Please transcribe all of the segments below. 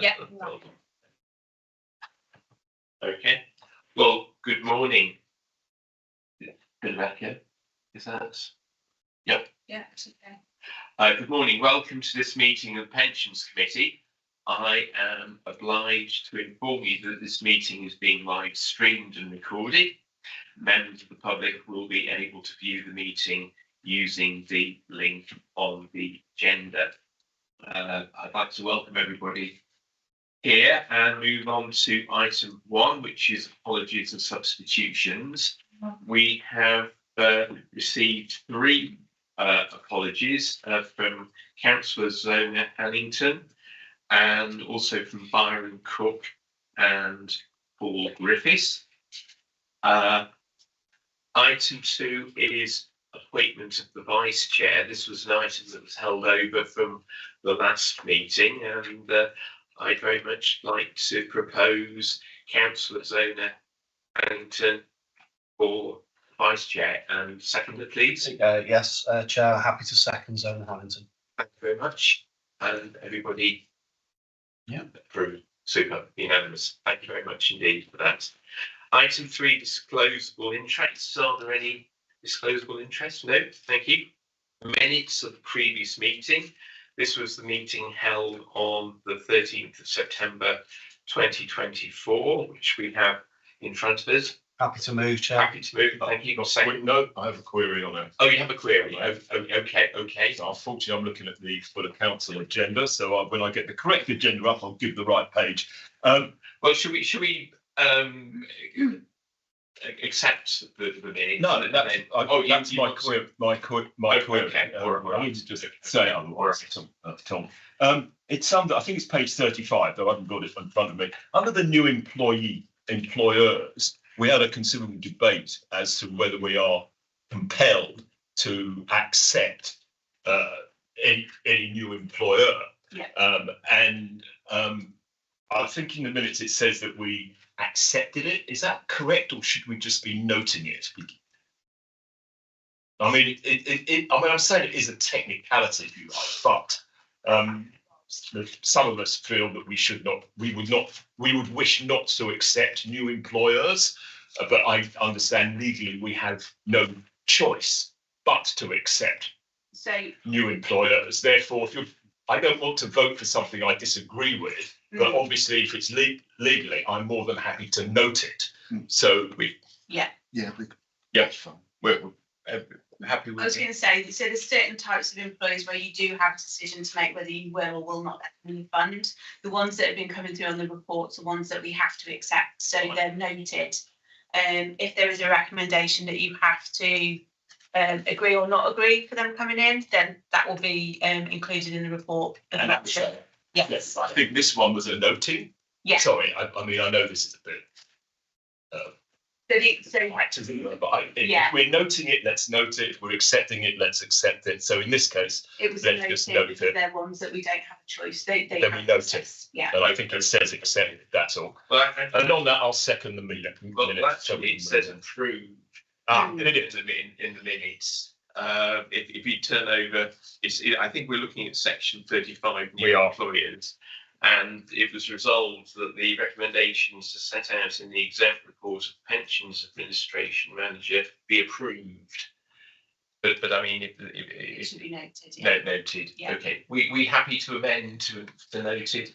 Yeah. Okay. Well, good morning, Rebecca. Is that? Yep. Yeah, it's okay. Good morning. Welcome to this meeting of the Pensions Committee. I am obliged to inform you that this meeting is being live streamed and recorded. Members of the public will be able to view the meeting using the link on the agenda. I'd like to welcome everybody here and move on to item 1, which is apologies and substitutions. We have received 3 apologies from Councillor Zona Hannington and also from Byron Cook and Paul Griffiths. Item 2 is appointment of the vice chair. This was an item that was held over from the last meeting, and I'd very much like to propose Councillor Zona Hannington for vice chair. And seconder, please. Yes, Chair, happy to second Zona Hannington. Thank you very much. And everybody approved. Super, unanimous. Thank you very much indeed for that. Item 3, disclosable interests. Are there any disclosable interests? No, thank you. Minutes of the previous meeting. This was the meeting held on the 13th of September 2024, which we have in front of us. Happy to move, Chair. Happy to move. Thank you. No, I have a query on it. Oh, you have a query. Okay. So unfortunately, I'm looking at the full council agenda. So when I get the correct agenda up, I'll give the right page. Well, should we accept the minutes? No, that's my query. Okay. I need to just say it otherwise, Tom. It's under, I think it's page 35, though I haven't got it in front of me. Under the new employers, we had a considerable debate as to whether we are compelled to accept any new employer. Yeah. I think in the minutes it says that we accepted it. Is that correct, or should we just be noting it? I mean, I'm saying it is a technicality, if you like, but some of us feel that we would wish not to accept new employers, but I understand legally we have no choice but to accept new employers. Therefore, I don't want to vote for something I disagree with, but obviously if it's legally, I'm more than happy to note it. So Fine. We're happy with I was going to say, so there's certain types of employees where you do have a decision to make whether you will or will not let them in the fund. The ones that have been coming through on the reports are ones that we have to accept, so they're noted. If there is a recommendation that you have to agree or not agree for them coming in, then that will be included in the report. Yes. I think this one was a noting. Yeah. Sorry, I mean, I know this is a bit but if we're noting it, let's note it. If we're accepting it, let's accept it. So in this case, it was let's just note it. They're ones that we don't have a choice. Then we note it. Yeah. And I think it says accept it, that's all. Well, and on that, I'll second the minute. Well, actually, it says approved. In the minutes. If you turn over, I think we're looking at section 35 new employers, and it was resolved that the recommendations set out in the exempt report of pensions administration manager be approved. But I mean, it should be noted. Noted. Yeah. Okay. We happy to amend to noted.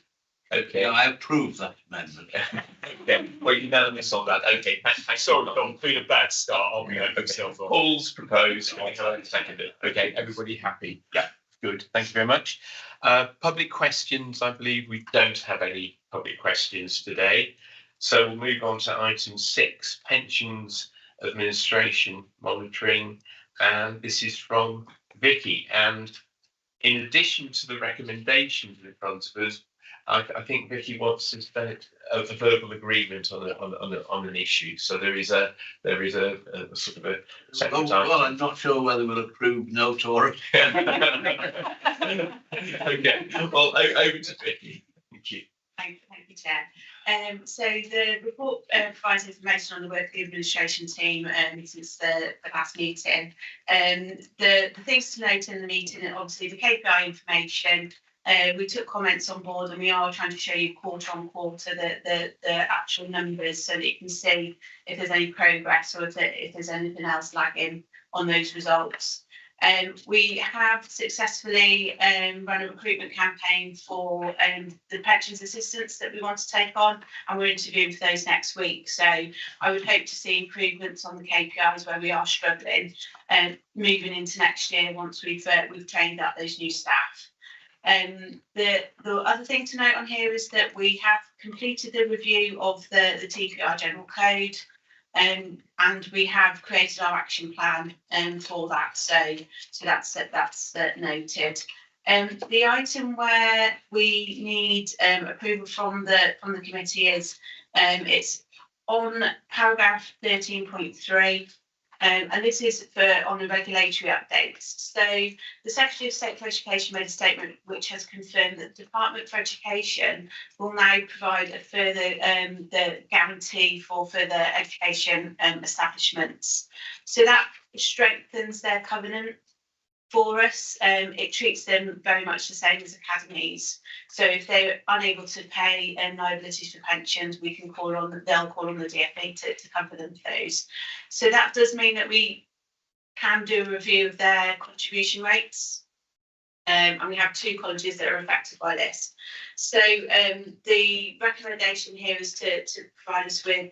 Okay. Yeah, I approve that amendment. Okay. Well, unanimous on that. Okay. Thanks. Sorry, Tom, been a bad start. I'll be myself on. Paul's proposed. I second it. Okay. Everybody happy? Yeah. Good. Thank you very much. Public questions. I believe we don't have any public questions today. So we'll move on to item 6, pensions administration monitoring. And this is from Vicky. And in addition to the recommendations in front of us, I think Vicky wants to spend a verbal agreement on an issue. So there is a sort of a second item. Well, I'm not sure whether we'll approve, note, or. Okay. Well, over to Vicky. Thank you. Thank you, Chair. So the report provides information on the work of the administration team since the last meeting. The things to note in the meeting are obviously the KPI information, We took comments on board, and we are trying to show you quarter on quarter the actual numbers so that you can see if there's any progress or if there's anything else lagging on those results. We have successfully run a recruitment campaign for the pensions assistants that we want to take on, and we're interviewing for those next week. So I would hope to see improvements on the KPIs where we are struggling, moving into next year once we've trained up those new staff. The other thing to note on here is that we have completed the review of the TPR General Code. And we have created our action plan for that. So that's noted. The item where we need approval from the committee is it's on paragraph 13.3. And this is on the regulatory updates. So the Secretary of State for Education made a statement which has confirmed that the Department for Education will now provide a further the guarantee for further education establishments. So that strengthens their covenant for us. It treats them very much the same as academies. So if they're unable to pay liabilities for pensions, they'll call on the DFE to cover them for those. So that does mean that we can do a review of their contribution rates. And we have 2 colleges that are affected by this. So the recommendation here is to provide us with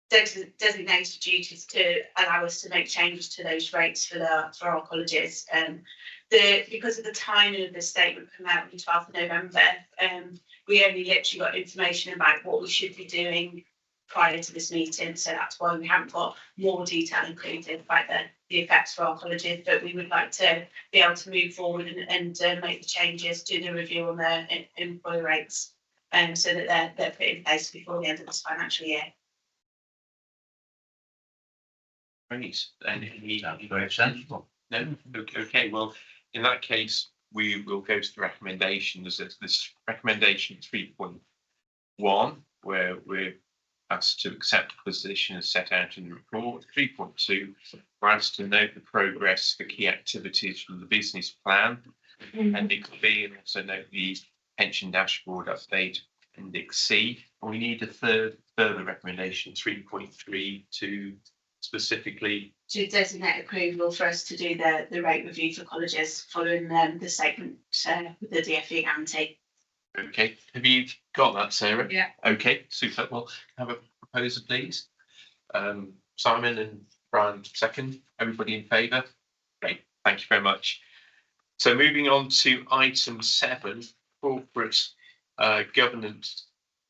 designated duties to allow us to make changes to those rates for our colleges. Because of the timing of the statement coming out on the 12th of November, we only literally got information about what we should be doing prior to this meeting. So that's why we haven't got more detail included about the effects for our colleges, but we would like to be able to move forward and make the changes, do the review on their employee rates, so that they're put in place before the end of this financial year. Great. Any Very sensible. No? Okay, well, in that case, we will go to the recommendations. There's this recommendation 3.1, where we're asked to accept the position as set out in the report. 3.2, we're asked to note the progress for key activities from the business plan. Appendix B, and also note the pension dashboard update, Appendix C. We need a further recommendation, 3.3, to specifically to designate approval for us to do the rate review for colleges following the statement with the DFE guarantee. Okay, have you got that, Sarah? Yeah. Okay, super. Well, have a proposer, please. Simon and Brian second. Everybody in favour? Great, thank you very much. So moving on to item 7, corporate governance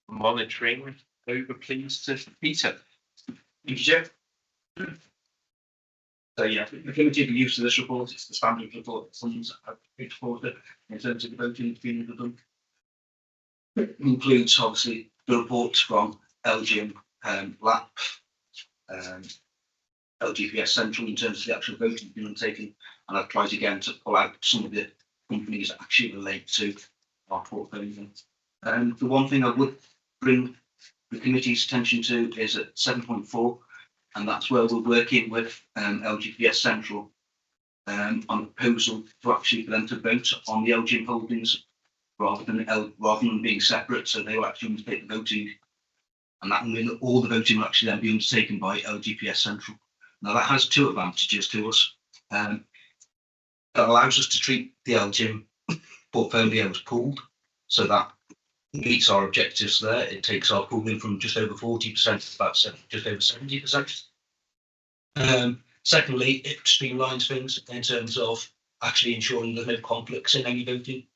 monitoring. Over, please, to Peter. Thank you, Chair. So yeah, the committee of the use of this report, it's the standard report that funds have been supported in terms of the voting that's been done. It includes obviously the reports from LGIM, LAP, LGPS Central in terms of the actual voting that's been undertaken, and I've tried again to pull out some of the companies that actually relate to our portfolio. The one thing I would bring the committee's attention to is at 7.4. And that's where we're working with LGPS Central on a proposal to actually for them to vote on the LGIM holdings rather than being separate. So they will actually undertake the voting, and that will mean that all the voting will actually then be undertaken by LGPS Central. Now that has 2 advantages to us. That allows us to treat the LGIM portfolio as pooled, so that meets our objectives there. It takes our pooling from just over 40% to about just over 70%. Secondly, it streamlines things in terms of actually ensuring there's no conflicts in any voting.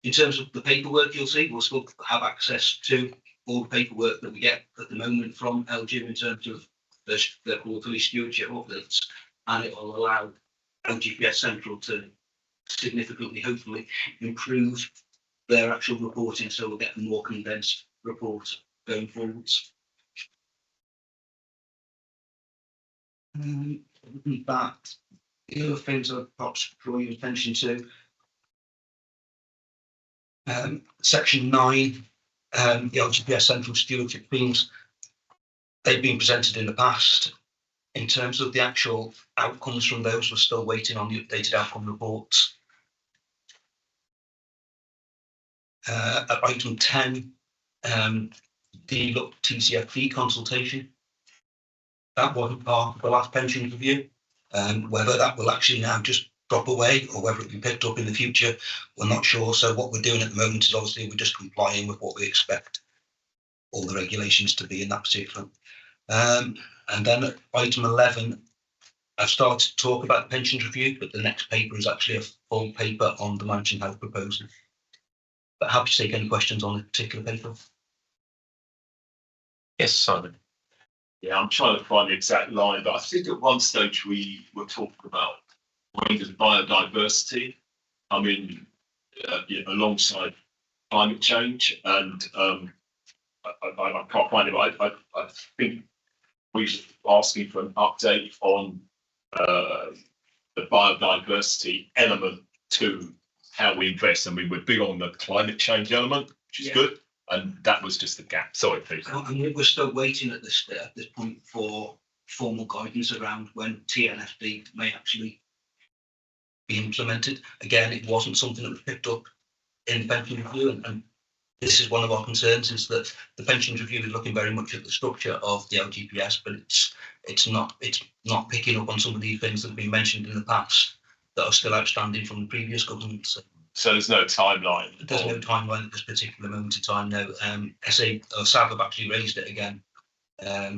In terms of the paperwork, you'll see we'll still have access to all the paperwork that we get at the moment from LGIM in terms of their quarterly stewardship updates, and it will allow LGPS Central to significantly, hopefully, improve their actual reporting, so we'll get a more condensed report going forwards. That the other things I'd perhaps draw your attention to, section 9, the LGPS Central Stewardship themes, they've been presented in the past. In terms of the actual outcomes from those, we're still waiting on the updated outcome reports. At item 10, the TCFD consultation. That wasn't part of the last pension review. Whether that will actually now just drop away or whether it will be picked up in the future, we're not sure. So what we're doing at the moment is obviously we're just complying with what we expect all the regulations to be in that particular. And then at item 11, I've started to talk about the pensions review, but the next paper is actually a full paper on the managing health proposal. But happy to take any questions on the particular paper. Yes, Simon. Yeah, I'm trying to find the exact line, but I think at one stage we were talking about ways of biodiversity. I mean, alongside climate change, and I can't find it. But I think we should be asking for an update on the biodiversity element to how we invest. I mean, we're big on the climate change element, which is good. And that was just the gap. Sorry, Peter. And we're still waiting at this point for formal guidance around when TNFD may actually be implemented. Again, it wasn't something that was picked up in the pension review, and this is one of our concerns, is that the pensions review is looking very much at the structure of the LGPS, but it's not picking up on some of these things that have been mentioned in the past that are still outstanding from the previous government. So there's no timeline. There's no timeline at this particular moment in time. No, SAB have actually raised it again.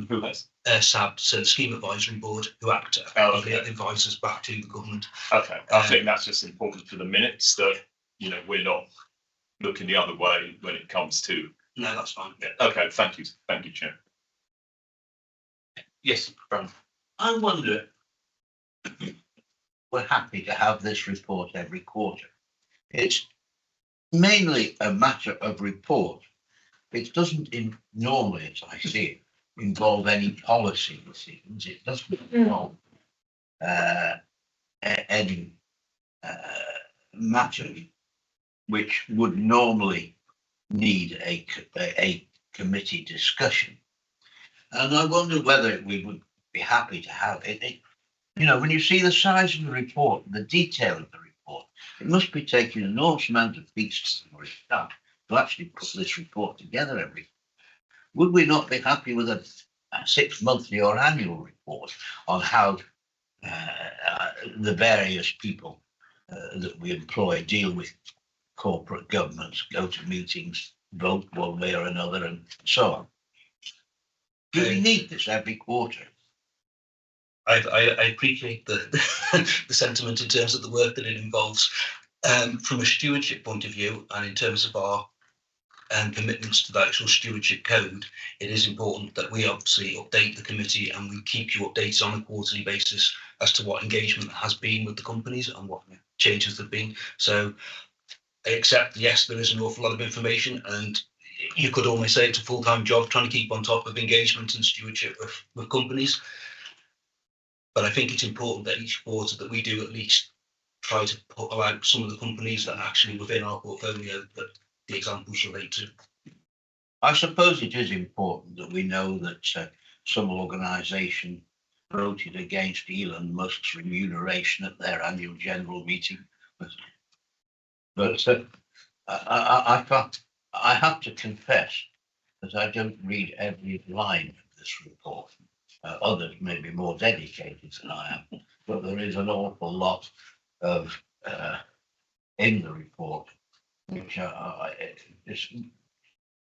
Who has? SAB, so the Scheme Advisory Board, who act advisors back to the government. Okay, I think that's just important for the minutes that we're not looking the other way when it comes to. No, that's fine. Yeah. Okay, thank you, Chair. Yes, Brian. I wonder. We're happy to have this report every quarter. It's mainly a matter of report. It doesn't normally, as I see it, involve any policy decisions. It doesn't involve any matter which would normally need a committee discussion. And I wonder whether we would be happy to have it. When you see the size of the report, the detail of the report, it must be taking an enormous amount of features or staff to actually put this report together every. Would we not be happy with a 6-monthly or annual report on how the various people that we employ deal with corporate governments, go to meetings, vote one way or another, and so on? Do we need this every quarter? I appreciate the the sentiment in terms of the work that it involves. From a stewardship point of view, and in terms of our commitments to the actual stewardship code, it is important that we obviously update the committee and we keep you updated on a quarterly basis as to what engagement has been with the companies and what changes have been. So I accept, yes, there is an awful lot of information, and you could almost say it's a full-time job trying to keep on top of engagement and stewardship with companies. But I think it's important that each quarter that we do at least try to put out some of the companies that are actually within our portfolio that the examples relate to. I suppose it is important that we know that some organisation voted against Elon Musk's remuneration at their annual general meeting. But I have to confess that I don't read every line of this report. Others may be more dedicated than I am, but there is an awful lot of in the report which is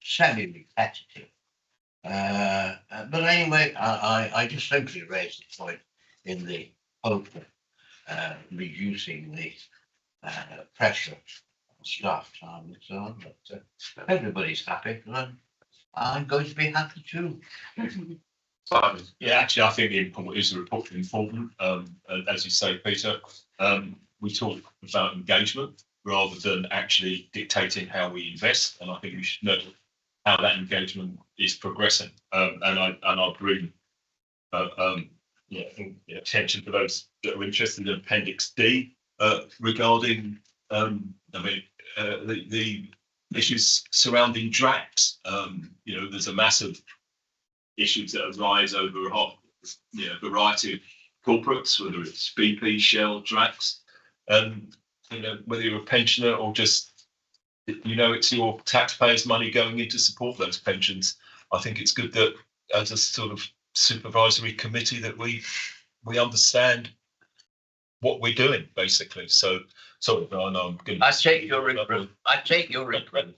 semi-repetitive. But anyway, I just simply raised the point in the hope of reducing the pressure on staff time and so on. But everybody's happy, and I'm going to be happy too. Yeah, actually, I think the report is important. As you say, Peter, we talk about engagement rather than actually dictating how we invest, and I think we should know how that engagement is progressing. And I bring attention to those that are interested in Appendix D regarding the issues surrounding DRACs. There's a massive issues that arise over a variety of corporates, whether it's BP, Shell, DRACs, and whether you're a pensioner or just you know, it's your taxpayers' money going in to support those pensions. I think it's good that as a sort of supervisory committee that we understand what we're doing, basically. So, sorry, I know I'm going. I take your reproof. I take your reproof.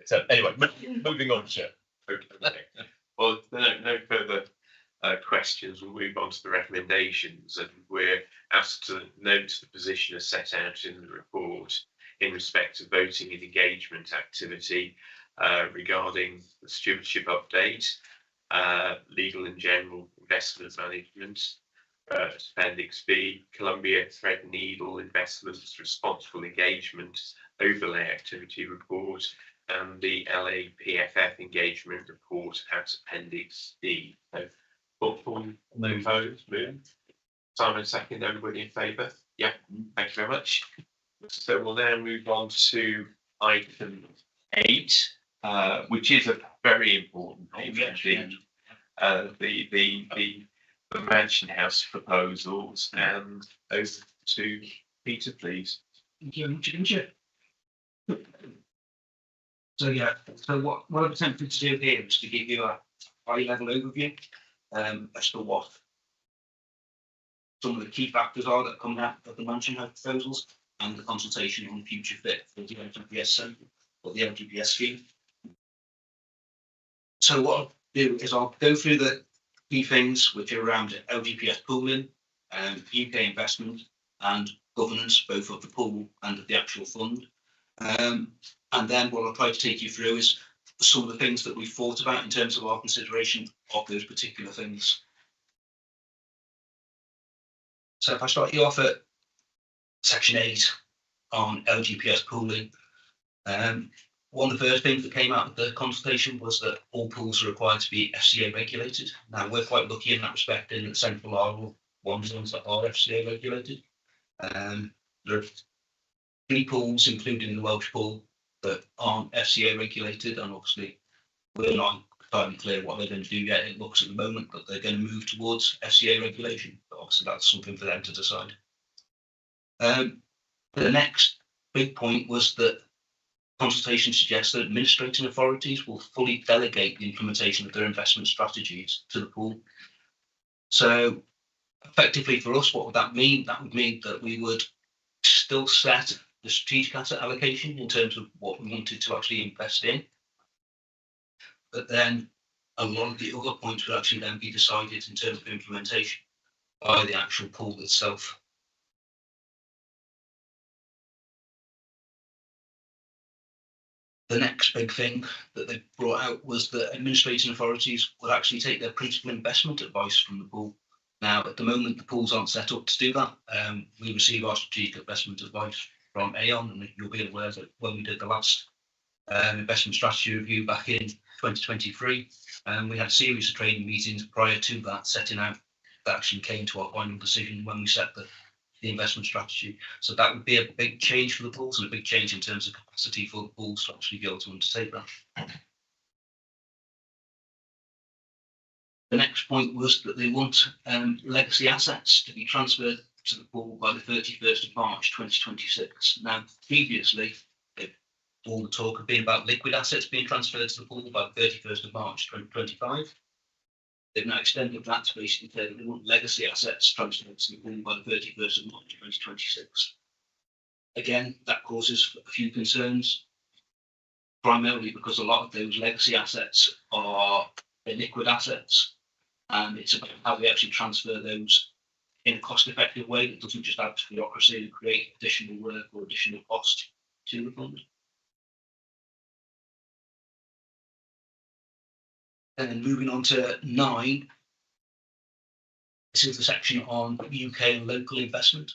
So anyway, moving on, Chair. Okay. Well, no further questions. We'll move on to the recommendations, and we're asked to note the position as set out in the report in respect of voting and engagement activity regarding the stewardship update, legal and general investment management, Appendix B, Columbia Threadneedle Investments Responsible Engagement Overlay Activity Report, and the LAPFF Engagement Report at Appendix D. So, thoughtful, move. Simon, second. Everybody in favour? Yeah. Thank you very much. So we'll now move on to item 8, which is a very important item. The Mansion House proposals, and over to Peter, please. Thank you very much, Chair. So what I've attempted to do here is to give you a high level overview as to what some of the key factors are that come out of the Mansion House proposals and the consultation on future fit for the LGPS or the LGPS scheme. So what I'll do is I'll go through the key things which are around LGPS pooling, UK investment and governance, both of the pool and of the actual fund. And then what I'll try to take you through is some of the things that we've thought about in terms of our consideration of those particular things. So if I start you off at section 8 on LGPS pooling, one of the first things that came out of the consultation was that all pools are required to be FCA regulated. Now, we're quite lucky in that respect in that Central are one of the ones that are FCA regulated. There are 3 pools, including the Welsh pool, that aren't FCA regulated, and obviously we're not entirely clear what they're going to do yet. It looks at the moment that they're going to move towards FCA regulation, but obviously that's something for them to decide. The next big point was that consultation suggests that administrating authorities will fully delegate the implementation of their investment strategies to the pool. So effectively for us, what would that mean? That would mean that we would still set the strategic asset allocation in terms of what we wanted to actually invest in. But then a lot of the other points would actually then be decided in terms of implementation by the actual pool itself. The next big thing that they brought out was that administrating authorities would actually take their principal investment advice from the pool. Now, at the moment, the pools aren't set up to do that. We receive our strategic investment advice from Aon, and you'll be aware that when we did the last investment strategy review back in 2023, we had a series of training meetings prior to that, setting out that actually came to our final decision when we set the investment strategy. So that would be a big change for the pools and a big change in terms of capacity for the pools to actually be able to undertake that. The next point was that they want legacy assets to be transferred to the pool by the 31st of March 2026. Now, previously, all the talk had been about liquid assets being transferred to the pool by the 31st of March 2025. They've now extended that to basically say that they want legacy assets transferred to the pool by the 31st of March 2026. Again, that causes a few concerns, primarily because a lot of those legacy assets are liquid assets, and it's about how we actually transfer those in a cost-effective way that doesn't just add to bureaucracy and create additional work or additional cost to the fund. And then moving on to 9, this is the section on UK and local investment.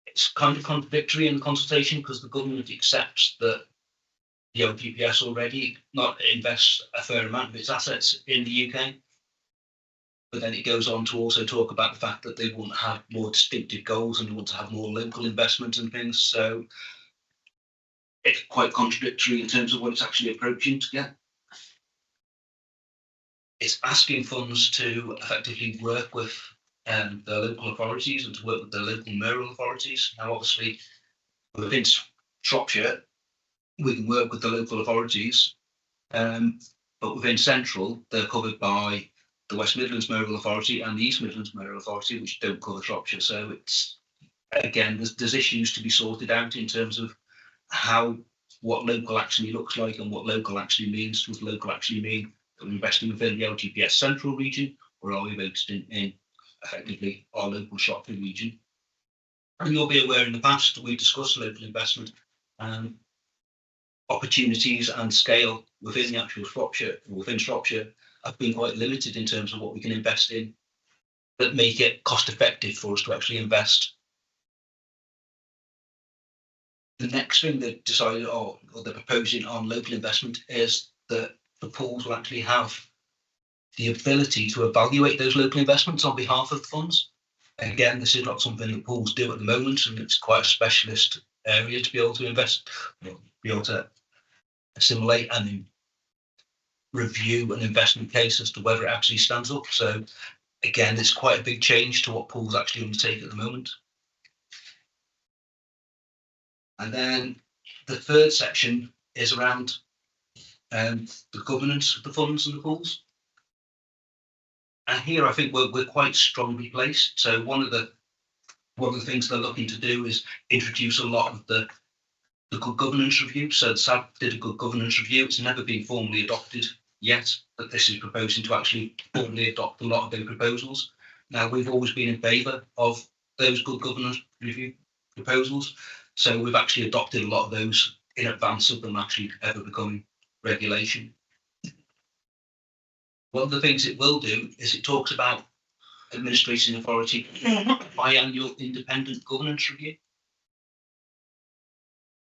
It's kind of contradictory in the consultation because the government accepts that the LGPS already not invests a fair amount of its assets in the UK. But then it goes on to also talk about the fact that they want to have more distinctive goals and they want to have more local investment and things. So it's quite contradictory in terms of what it's actually approaching to get. It's asking funds to effectively work with the local authorities and to work with the local mayoral authorities. Now, obviously, Within Shropshire, we can work with the local authorities, but within Central, they're covered by the West Midlands Mayoral Authority and the East Midlands Mayoral Authority, which don't cover Shropshire. So it's, again, there's issues to be sorted out in terms of what local actually looks like and what local actually means. Does local actually mean that we're investing within the LGPS Central region, or are we voted in effectively our local Shropshire region? And you'll be aware in the past we've discussed local investment opportunities and scale within the actual Shropshire have been quite limited in terms of what we can invest in that make it cost effective for us to actually invest. The next thing they've decided or they're proposing on local investment is that the pools will actually have the ability to evaluate those local investments on behalf of the funds. Again, this is not something that pools do at the moment, and it's quite a specialist area to be able to invest, be able to assimilate and then review an investment case as to whether it actually stands up. So again, it's quite a big change to what pools actually undertake at the moment. And then the third section is around the governance of the funds and the pools. And here I think we're quite strongly placed. So one of the things they're looking to do is introduce a lot of the good governance review. So the SAB did a good governance review. It's never been formally adopted yet, but this is proposing to actually formally adopt a lot of those proposals. Now, we've always been in favour of those good governance review proposals. So we've actually adopted a lot of those in advance of them actually ever becoming regulation. One of the things it will do is it talks about administration authority biannual independent governance review.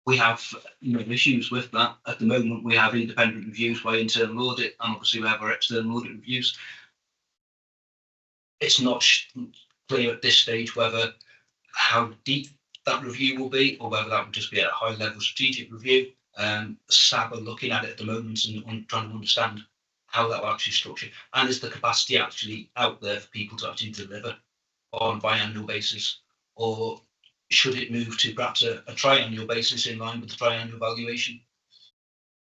We have issues with that. At the moment, we have independent reviews by internal audit, and obviously we have our external audit reviews. It's not clear at this stage whether how deep that review will be, or whether that would just be a high level strategic review. SAB are looking at it at the moment and trying to understand how that will actually structure, and is the capacity actually out there for people to actually deliver on a biannual basis, or should it move to perhaps a triannual basis in line with the triannual valuation?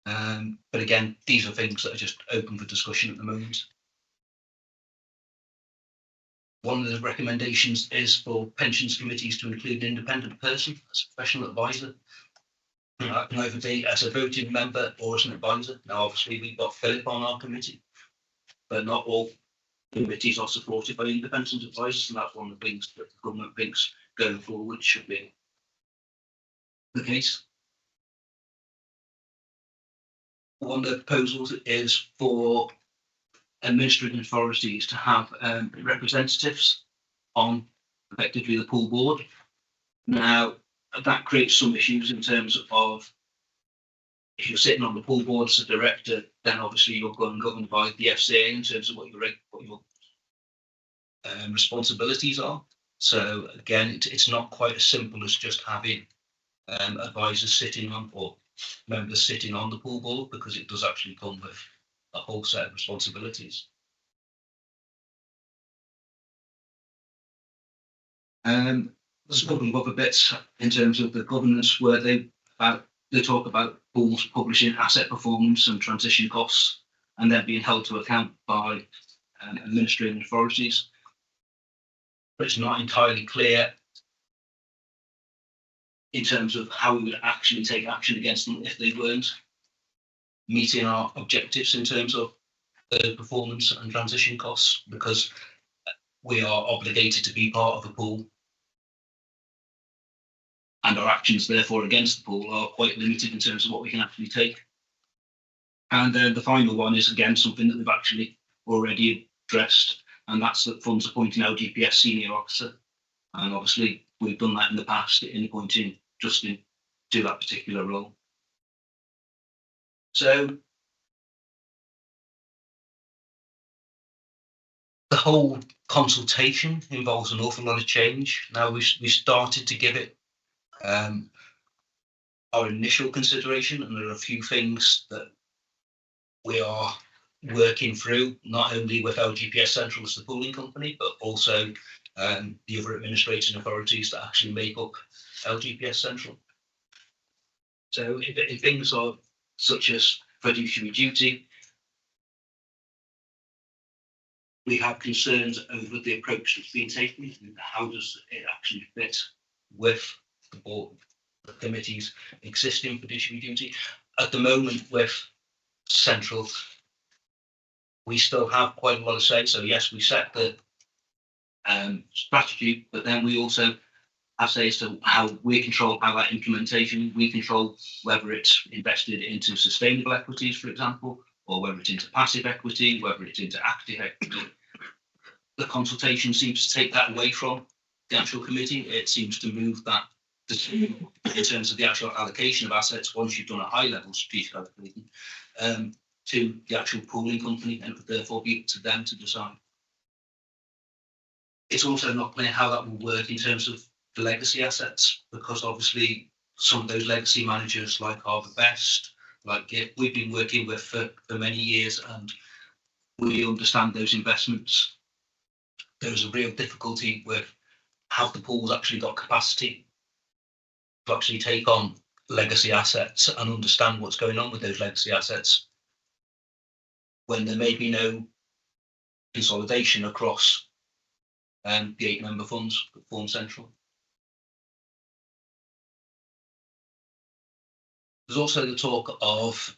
But again, these are things that are just open for discussion at the moment. One of the recommendations is for pensions committees to include an independent person as a professional advisor. That can either be as a voting member or as an advisor. Now, obviously, we've got Philip on our committee, but not all committees are supported by independent advisors, and that's one of the things that the government thinks going forward should be the case. One of the proposals is for administrative authorities to have representatives on effectively the pool board. Now, that creates some issues in terms of if you're sitting on the pool board as a director, then obviously you're going governed by the FCA in terms of what your responsibilities are. So again, it's not quite as simple as just having advisors sitting on or members sitting on the pool board, because it does actually come with a whole set of responsibilities. There's a couple of other bits in terms of the governance where they talk about pools publishing asset performance and transition costs, and then being held to account by administrative authorities. But it's not entirely clear in terms of how we would actually take action against them if they weren't meeting our objectives in terms of the performance and transition costs, because we are obligated to be part of the pool, and our actions therefore against the pool are quite limited in terms of what we can actually take. And then the final one is again something that we've actually already addressed, and that's that funds appointing LGPS senior officer. And obviously we've done that in the past in appointing Justin to that particular role. So the whole consultation involves an awful lot of change. Now we started to give it our initial consideration, and there are a few things that we are working through, not only with LGPS Central as the pooling company, but also the other administrating authorities that actually make up LGPS Central. So if things are such as fiduciary duty, we have concerns over the approach that's been taken. And how does it actually fit with the board, the committee's existing fiduciary duty? At the moment, with central, we still have quite a lot of say. So yes, we set the strategy, but then we also have say as to how we control how that implementation. We control whether it's invested into sustainable equities, for example, or whether it's into passive equity, whether it's into active equity. The consultation seems to take that away from the actual committee. It seems to move that decision in terms of the actual allocation of assets once you've done a high level strategic allocation to the actual pooling company, and it would therefore be up to them to decide. It's also not clear how that will work in terms of the legacy assets, because obviously some of those legacy managers like Harbour Best, like we've been working with for many years, and we understand those investments. There's a real difficulty with how the pool's actually got capacity to actually take on legacy assets and understand what's going on with those legacy assets when there may be no consolidation across the 8 member funds that form central. There's also the talk of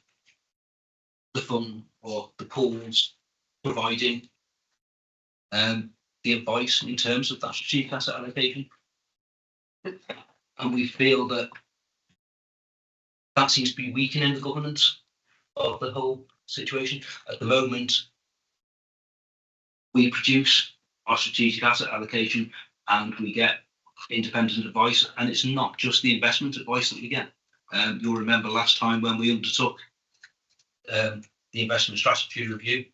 the fund or the pools providing the advice in terms of that strategic asset allocation. And we feel that that seems to be weakening the governance of the whole situation. At the moment, we produce our strategic asset allocation and we get independent advice, and it's not just the investment advice that we get. You'll remember last time when we undertook the investment strategy review,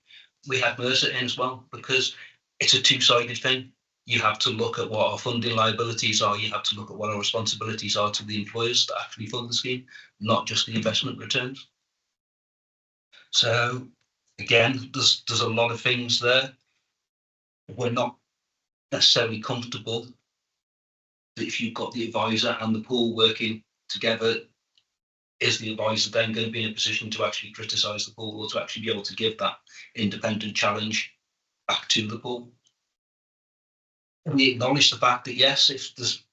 we had Mercer in as well, because it's a two-sided thing. You have to look at what our funding liabilities are, you have to look at what our responsibilities are to the employers that actually fund the scheme, not just the investment returns. So again, there's a lot of things there. We're not necessarily comfortable that if you've got the advisor and the pool working together, is the advisor then going to be in a position to actually criticise the pool or to actually be able to give that independent challenge back to the pool? We acknowledge the fact that yes, if there's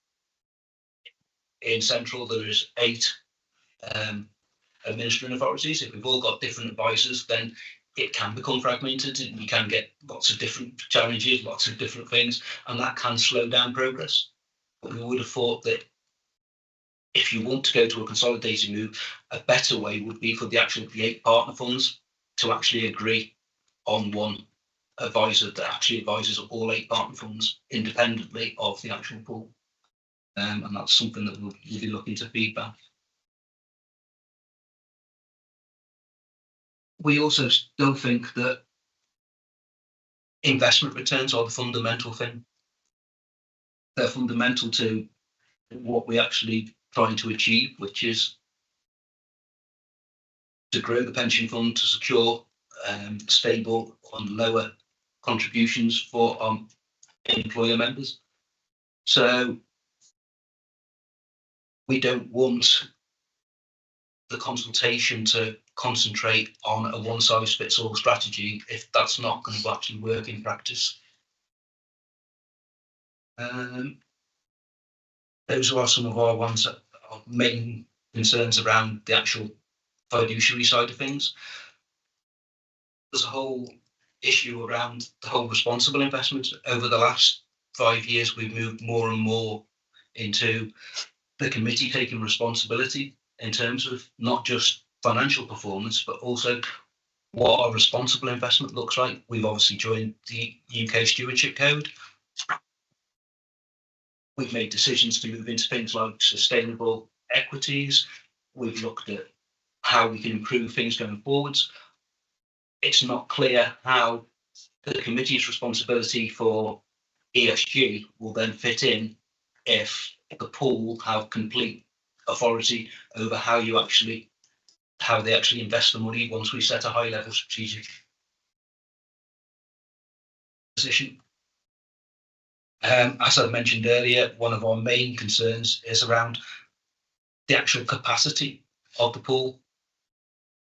in central there is 8 administering authorities, if we've all got different advisors, then it can become fragmented and you can get lots of different challenges, lots of different things, and that can slow down progress. But we would have thought that if you want to go to a consolidated move, a better way would be for the 8 partner funds to actually agree on one advisor that actually advises all 8 partner funds independently of the actual pool. And that's something that we'll be looking to feedback. We also still think that investment returns are the fundamental thing. They're fundamental to what we actually trying to achieve, which is to grow the pension fund, to secure stable and lower contributions for employer members. So we don't want the consultation to concentrate on a one-size-fits-all strategy if that's not going to actually work in practice. Those are some of our main concerns around the actual fiduciary side of things. There's a whole issue around the whole responsible investment. Over the last 5 years, we've moved more and more into the committee taking responsibility in terms of not just financial performance, but also what our responsible investment looks like. We've obviously joined the UK Stewardship Code. We've made decisions to move into things like sustainable equities. We've looked at how we can improve things going forwards. It's not clear how the committee's responsibility for ESG will then fit in if the pool have complete authority over how they actually invest the money once we set a high level strategic position. As I mentioned earlier, one of our main concerns is around the actual capacity of the pool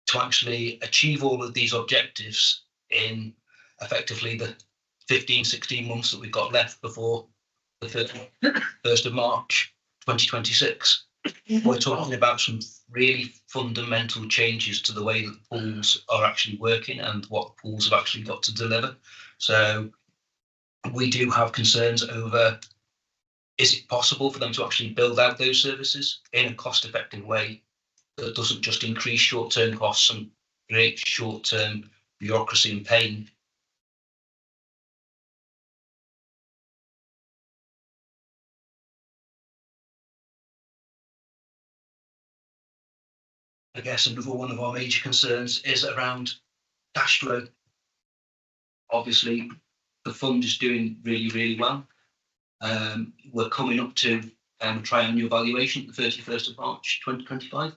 to actually achieve all of these objectives in effectively the 15-16 months that we've got left before the 1st of March 2026. We're talking about some really fundamental changes to the way that pools are actually working and what pools have actually got to deliver. So we do have concerns over, is it possible for them to actually build out those services in a cost-effective way that doesn't just increase short-term costs and create short-term bureaucracy and pain? I guess another one of our major concerns is around cash flow. Obviously, the fund is doing really, really well. We're coming up to triennial valuation the 31st of March 2025.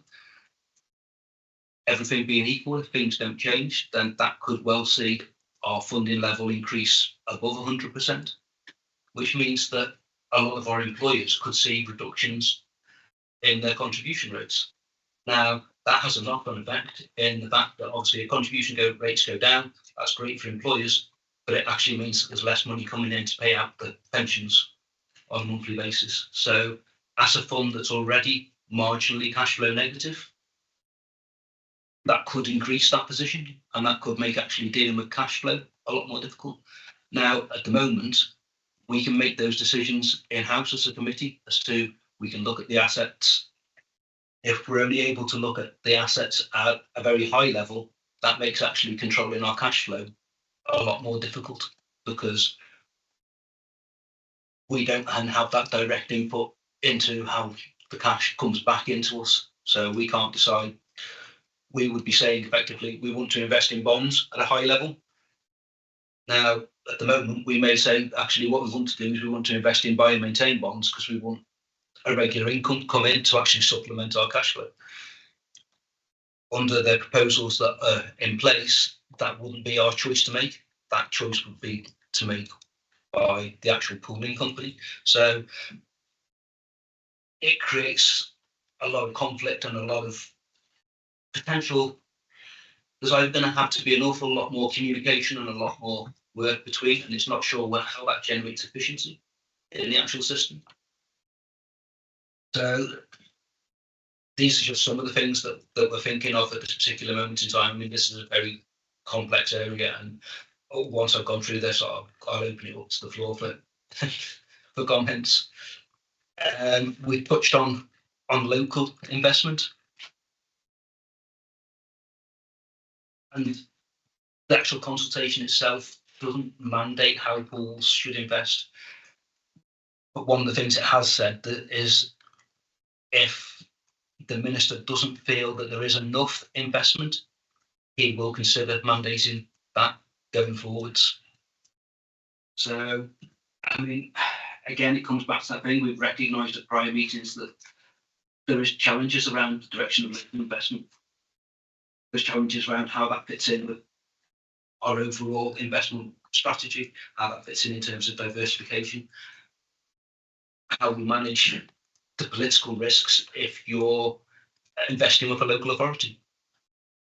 Everything being equal, if things don't change, then that could well see our funding level increase above 100%, which means that a lot of our employers could see reductions in their contribution rates. Now, that has a knock-on effect in the fact that obviously if contribution rates go down, that's great for employers, but it actually means that there's less money coming in to pay out the pensions on a monthly basis. So as a fund that's already marginally cash flow negative, that could increase that position, and that could make actually dealing with cash flow a lot more difficult. Now, at the moment, we can make those decisions in-house as a committee as to, we can look at the assets. If we're only able to look at the assets at a very high level, that makes actually controlling our cash flow a lot more difficult, because we don't have that direct input into how the cash comes back into us. So we can't decide. We would be saying effectively we want to invest in bonds at a high level. Now, at the moment, we may say actually what we want to do is we want to invest in buy and maintain bonds because we want a regular income come in to actually supplement our cash flow. Under the proposals that are in place, that wouldn't be our choice to make. That choice would be to make by the actual pooling company. So it creates a lot of conflict and a lot of potential. There's either going to have to be an awful lot more communication and a lot more work between, and it's not sure how that generates efficiency in the actual system. So these are just some of the things that we're thinking of at this particular moment in time. I mean, this is a very complex area, and once I've gone through this, I'll open it up to the floor for for comments. We touched on local investment, and the actual consultation itself doesn't mandate how pools should invest. But one of the things it has said that is, if the minister doesn't feel that there is enough investment, he will consider mandating that going forwards. So, I mean, again, it comes back to that thing we've recognised at prior meetings that there is challenges around the direction of investment. There's challenges around how that fits in with our overall investment strategy, how that fits in terms of diversification, how we manage the political risks if you're investing with a local authority.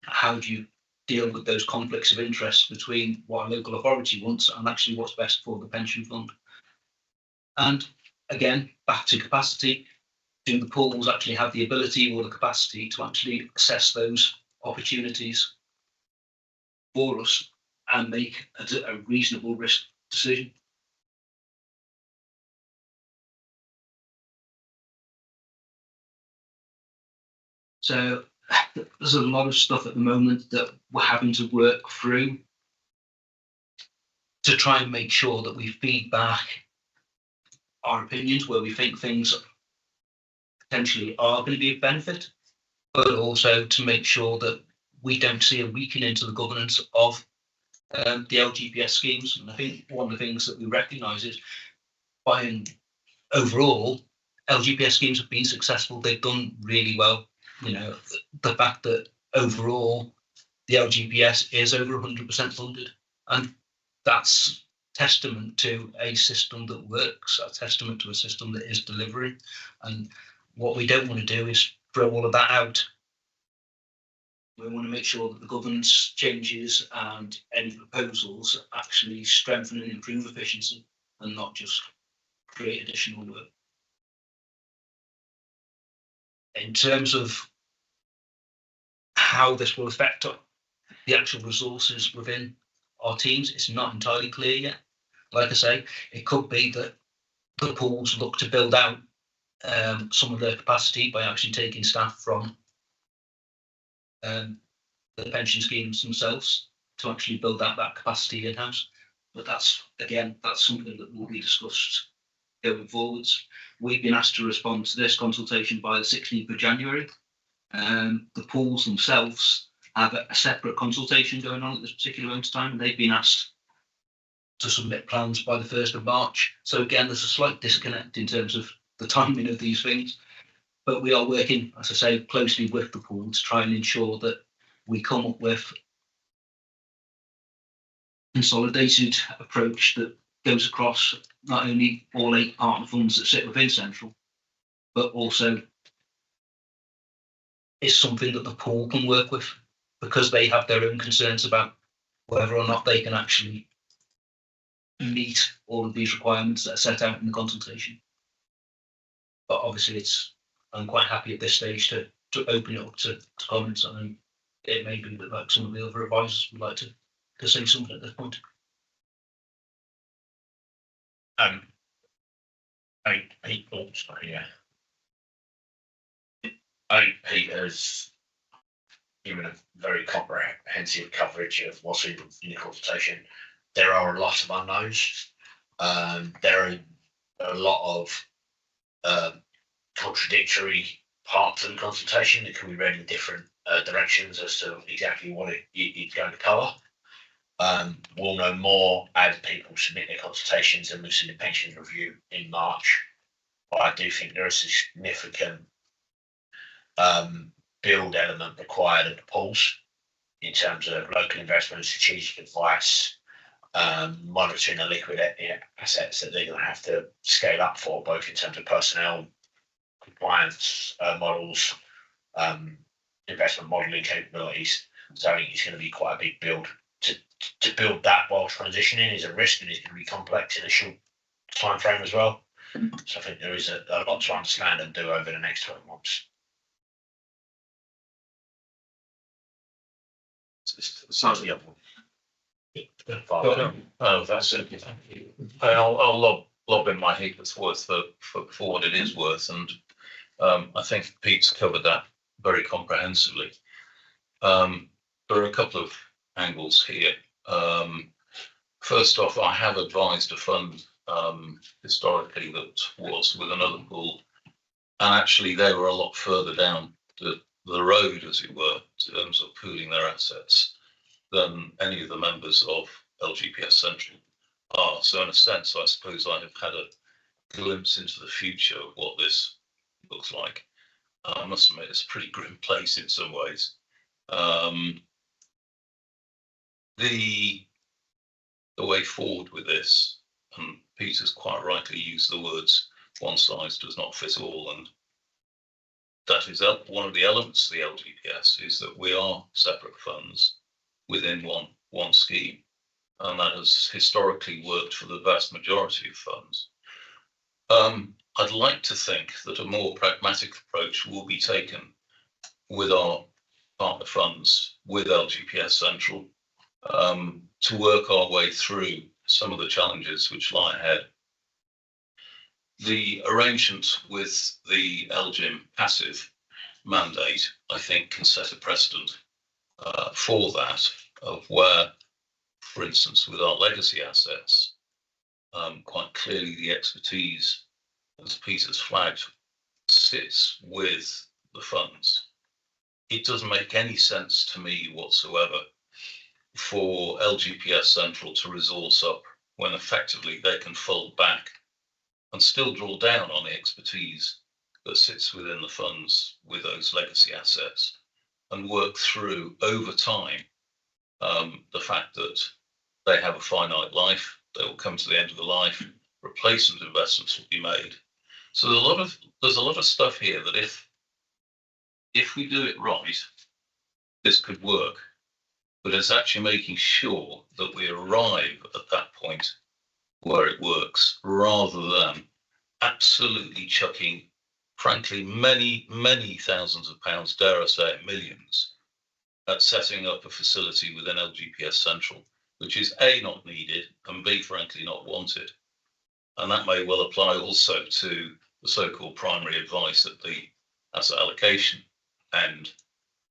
How do you deal with those conflicts of interest between what a local authority wants and actually what's best for the pension fund? And again, back to capacity, do the pools actually have the ability or the capacity to actually assess those opportunities for us and make a reasonable risk decision? So there's a lot of stuff at the moment that we're having to work through to try and make sure that we feed back our opinions where we think things potentially are going to be of benefit, but also to make sure that we don't see a weakening to the governance of the LGPS schemes. And I think one of the things that we recognise is, by and overall, LGPS schemes have been successful. They've done really well. You know, the fact that overall the LGPS is over 100% funded, and that's testament to a system that works, a testament to a system that is delivering. And what we don't want to do is throw all of that out We want to make sure that the governance changes and any proposals actually strengthen and improve efficiency and not just create additional work. In terms of how this will affect the actual resources within our teams, it's not entirely clear yet. Like I say, it could be that the pools look to build out some of their capacity by actually taking staff from the pension schemes themselves to actually build out that capacity in-house. But that's something that will be discussed going forwards. We've been asked to respond to this consultation by the 16th of January. The pools themselves have a separate consultation going on at this particular moment of time, and they've been asked to submit plans by the 1st of March. So again, there's a slight disconnect in terms of the timing of these things. But we are working, as I say, closely with the pool to try and ensure that we come up with a consolidated approach that goes across not only all 8 partner funds that sit within Central, but also is something that the pool can work with, because they have their own concerns about whether or not they can actually meet all of these requirements that are set out in the consultation. But obviously I'm quite happy at this stage to open it up to comments. I know it may be that like some of the other advisors would like to say something at this point. Pete, oh, sorry, yeah. I think Pete has given a very comprehensive coverage of what's in the consultation. There are a lot of unknowns. There are a lot of contradictory parts of the consultation that can be read in different directions as to exactly what it's going to cover. We'll know more as people submit their consultations and move to the pension review in March. But I do think there is a significant build element required at the pools in terms of local investment, strategic advice, monitoring the liquid assets that they're going to have to scale up for, both in terms of personnel, compliance models, investment modelling capabilities. So I think it's going to be quite a big build. To build that while transitioning is a risk, and it's going to be complex in a short time frame as well. So I think there is a lot to understand and do over the next 12 months. Sounds the other one. Oh, that's it. I'll lob in my heap that's worth for what it is worth, and I think Pete's covered that very comprehensively. There are a couple of angles here. First off, I have advised a fund historically that was with another pool, and actually they were a lot further down the road, as it were, in terms of pooling their assets than any of the members of LGPS Central are. So in a sense, I suppose I have had a glimpse into the future of what this looks like. I must admit, it's a pretty grim place in some ways. The way forward with this, and Peter's quite rightly used the words, one size does not fit all, and that is one of the elements of the LGPS, is that we are separate funds within one scheme, and that has historically worked for the vast majority of funds. I'd like to think that a more pragmatic approach will be taken with our partner funds, with LGPS Central, to work our way through some of the challenges which lie ahead. The arrangement with the LGIM passive mandate, I think, can set a precedent for that, of where, for instance, with our legacy assets, quite clearly the expertise, as Peter's flagged, sits with the funds. It doesn't make any sense to me whatsoever for LGPS Central to resource up when effectively they can fold back and still draw down on the expertise that sits within the funds with those legacy assets, and work through over time the fact that they have a finite life, they will come to the end of the life, replacement investments will be made. So there's a lot of stuff here that if we do it right, this could work, but it's actually making sure that we arrive at that point where it works, rather than absolutely chucking, frankly, many thousands of pounds, dare I say, millions, at setting up a facility within LGPS Central, which is A, not needed, and B, frankly, not wanted. And that may well apply also to the so-called primary advice at the asset allocation. And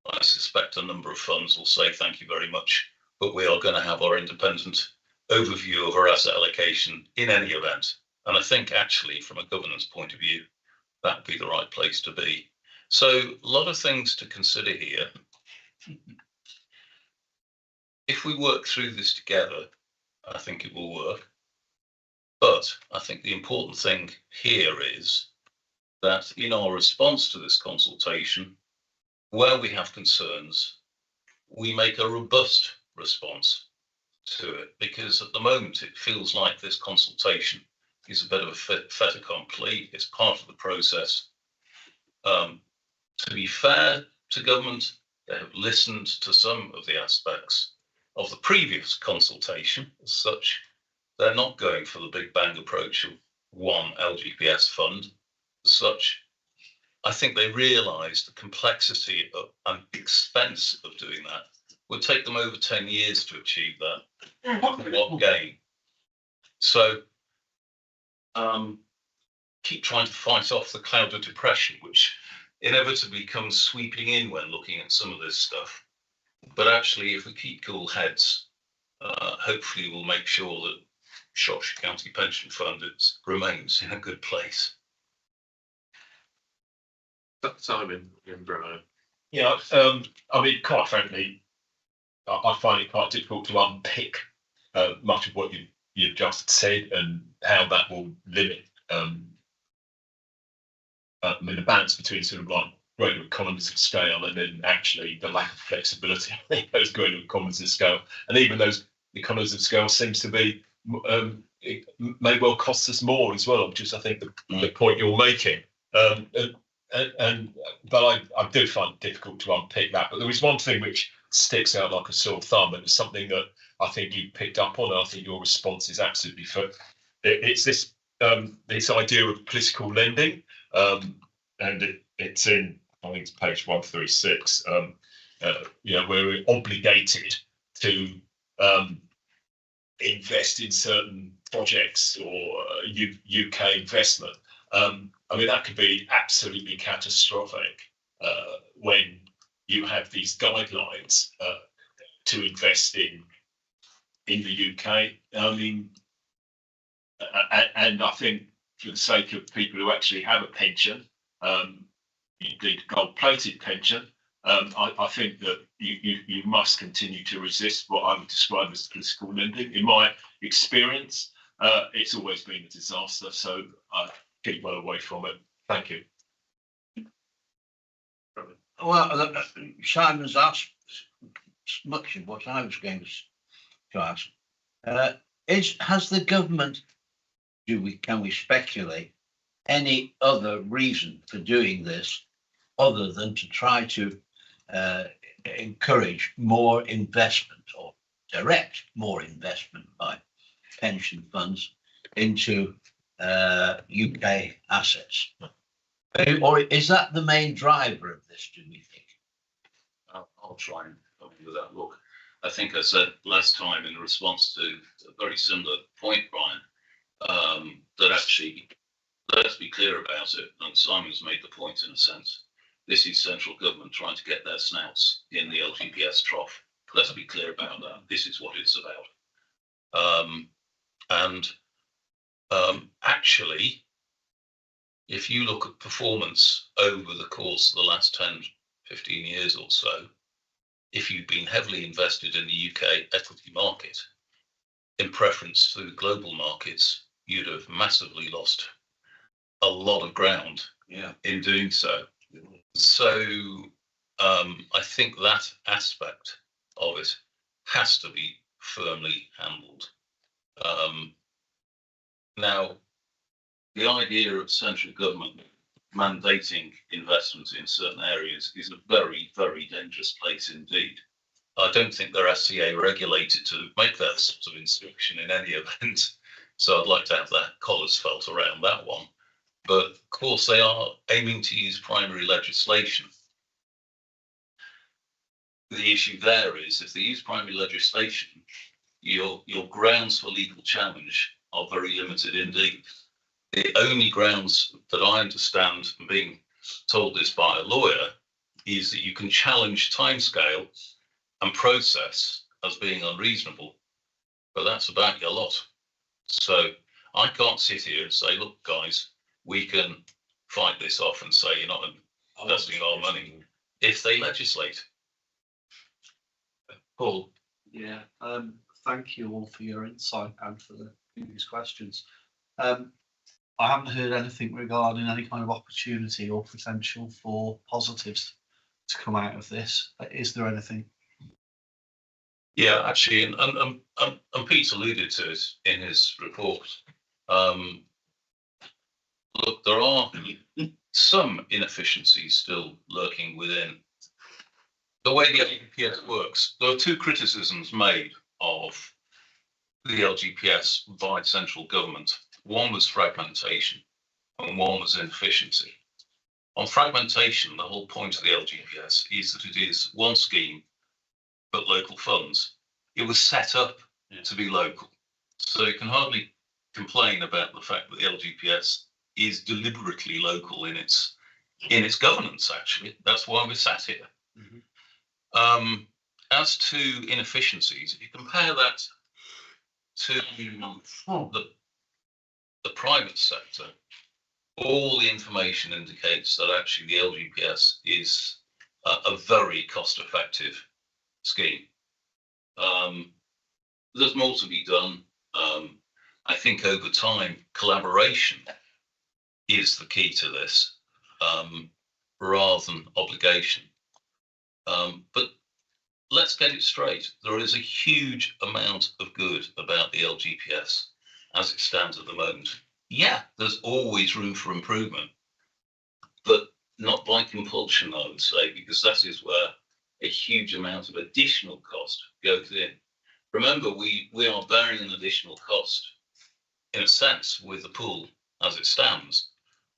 I suspect a number of funds will say, thank you very much, but we are going to have our independent overview of our asset allocation in any event. And I think actually, from a governance point of view, that'd be the right place to be. So a lot of things to consider here. If we work through this together, I think it will work. But I think the important thing here is that in our response to this consultation, where we have concerns, we make a robust response to it, because at the moment it feels like this consultation is a bit of a fait accompli. It's part of the process. To be fair to government, they have listened to some of the aspects of the previous consultation. As such, they're not going for the big bang approach of one LGPS fund. As such, I think they realise the complexity and expense of doing that. It would take them over 10 years to achieve that. What gain? So keep trying to fight off the cloud of depression, which inevitably comes sweeping in when looking at some of this stuff. But actually, if we keep cool heads, hopefully we'll make sure that Shropshire County Pension Fund remains in a good place. Simon and Brian. Yeah, I mean, quite frankly, I find it quite difficult to unpick much of what you've just said and how that will limit. I mean, the balance between sort of like greater economies of scale and then actually the lack of flexibility in those greater economies of scale, and even those economies of scale seems to be it may well cost us more as well, which is I think the point you're making. But I do find it difficult to unpick that. But there is one thing which sticks out like a sore thumb, and it's something that I think you picked up on, and I think your response is absolutely fair. It's this idea of political lending, and it's in, I think it's page 136. Where we're obligated to invest in certain projects or UK investment. I mean, that could be absolutely catastrophic when you have these guidelines to invest in the UK. I mean, and I think for the sake of people who actually have a pension, indeed a gold-plated pension, I think that you must continue to resist what I would describe as political lending. In my experience, it's always been a disaster. So I keep well away from it. Thank you. Well, Simon's asked much of what I was going to ask. Has the government, can we speculate, any other reason for doing this other than to try to encourage more investment or direct more investment by pension funds into UK assets? Or is that the main driver of this, do we think? I'll try and come in with that. Look, I think I said last time in response to a very similar point, Brian, that actually, let's be clear about it, and Simon's made the point in a sense. This is central government trying to get their snouts in the LGPS trough. Let's be clear about that. This is what it's about. Actually, if you look at performance over the course of the last 10, 15 years or so, if you've been heavily invested in the UK equity market, in preference to global markets, you'd have massively lost a lot of ground in doing so. So I think that aspect of it has to be firmly handled. Now, the idea of central government mandating investment in certain areas is a very, very dangerous place indeed. I don't think they're SCA regulated to make that sort of instruction in any event. So I'd like to have their collars felt around that one. But of course, they are aiming to use primary legislation. The issue there is if they use primary legislation, your grounds for legal challenge are very limited indeed. The only grounds that I understand from being told this by a lawyer is that you can challenge timescale and process as being unreasonable, but that's about your lot. So I can't sit here and say, look, guys, we can fight this off and say you're not investing our money if they legislate. Paul. Yeah, thank you all for your insight and for the previous questions. I haven't heard anything regarding any kind of opportunity or potential for positives to come out of this. Is there anything? Yeah, actually, and Pete alluded to it in his report. Look, there are some inefficiencies still lurking within the way the LGPS works. There are two criticisms made of the LGPS by central government. One was fragmentation and one was inefficiency. On fragmentation, the whole point of the LGPS is that it is one scheme, but local funds. It was set up to be local. So you can hardly complain about the fact that the LGPS is deliberately local in its governance, actually. That's why we're sat here. Mm-hmm. As to inefficiencies, if you compare that to the private sector, all the information indicates that actually the LGPS is a very cost-effective scheme. There's more to be done. I think over time, collaboration is the key to this, rather than obligation. But let's get it straight. There is a huge amount of good about the LGPS as it stands at the moment. Yeah, there's always room for improvement, but not by compulsion, I would say, because that is where a huge amount of additional cost goes in. Remember, we are bearing an additional cost, in a sense, with the pool as it stands.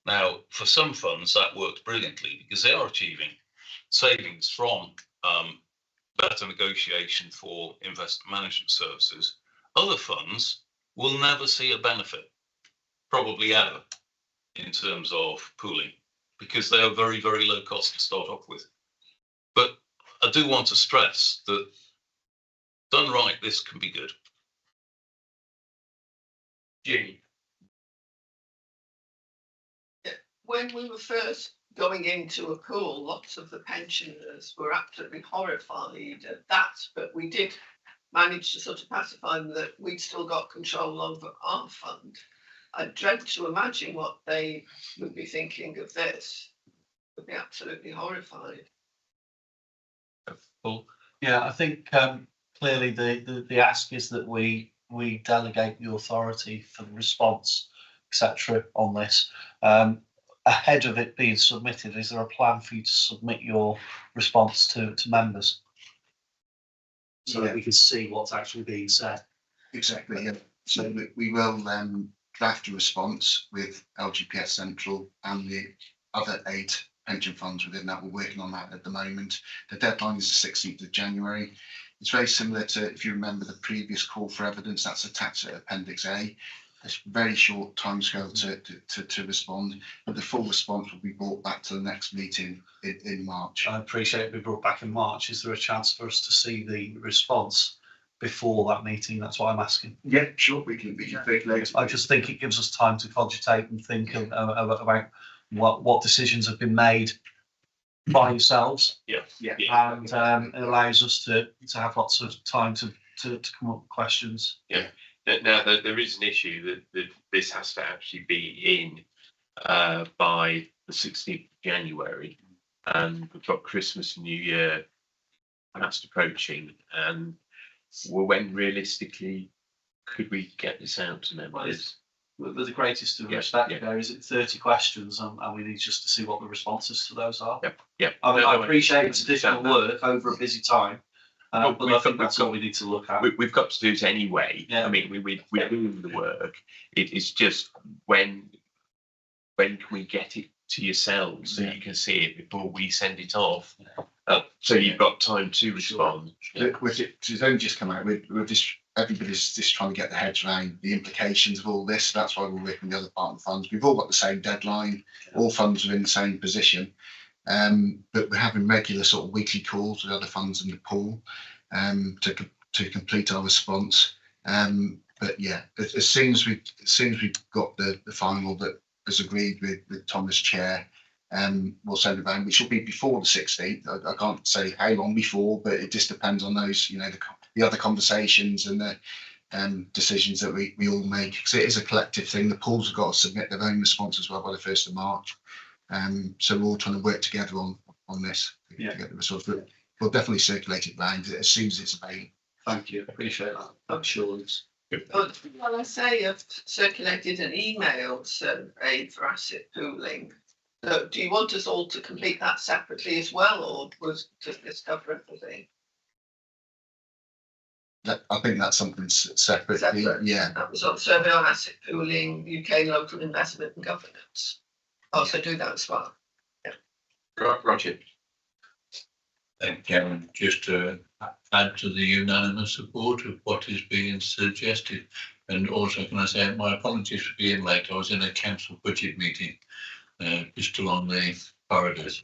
Now, for some funds, that works brilliantly because they are achieving savings from better negotiation for investment management services. Other funds will never see a benefit, probably ever, in terms of pooling, because they are very, very low cost to start off with. But I do want to stress that done right, this can be good. Jimmy. When we were first going into a pool, lots of the pensioners were absolutely horrified at that, but we did manage to sort of pacify them that we'd still got control over our fund. I dread to imagine what they would be thinking of this. Would be absolutely horrified. Paul? Yeah, I think clearly the ask is that we delegate the authority for the response, etc. on this. Ahead of it being submitted, is there a plan for you to submit your response to members so that we can see what's actually being said? Exactly. Yeah. So we will draft a response with LGPS Central and the other 8 pension funds within that. We're working on that at the moment. The deadline is the 16th of January. It's very similar to, if you remember, the previous call for evidence that's attached to Appendix A. It's a very short timescale to respond, but the full response will be brought back to the next meeting in March. I appreciate it be brought back in March. Is there a chance for us to see the response before that meeting? That's what I'm asking. Yeah, sure. We can think later. I just think it gives us time to cogitate and think about what decisions have been made by yourselves. Yeah. And it allows us to have lots of time to come up with questions. Yeah. Now, there is an issue that this has to actually be in by the 16th of January, and we've got Christmas and New Year fast approaching, and when realistically could we get this out to members? with the greatest of Yeah, respect, yeah. there is it 30 questions, and we need just to see what the responses to those are. Yeah. I mean, No, I no, appreciate I it's difficult understand work over a busy time, Well, but we've I think got- that's we've all we need to look at. We've got to do it anyway. Yeah. I mean, we're doing the work. It's just when can we get it to yourselves so you can see it before we send it off? So you've got time to respond. With it, it's only just come out. We're just everybody's just trying to get their heads around the implications of all this. That's why we're working with the other partner funds. We've all got the same deadline. All funds are in the same position, but we're having regular sort of weekly calls with other funds in the pool to complete our response. But yeah, as soon as we've got the final that is agreed with Thomas Chair, we'll send it around, which will be before the 16th. I can't say how long before, but it just depends on those, the other conversations and the decisions that we all make, because it is a collective thing. The pools have got to submit their own response as well by the 1st of March. So we're all trying to work together on this to get the results. But we'll definitely circulate it round as soon as it's available. Thank you, appreciate that assurance. But well, I say I've circulated an email survey for asset pooling. So do you want us all to complete that separately as well, or was just this cover everything? I think that's something separate. Separate. Yeah. That was on survey on asset pooling, UK local investment and governance. Also do that as well. Roger. Thank you. Just to add to the unanimous support of what is being suggested. And also, can I say my apologies for being late. I was in a council budget meeting just along the corridors.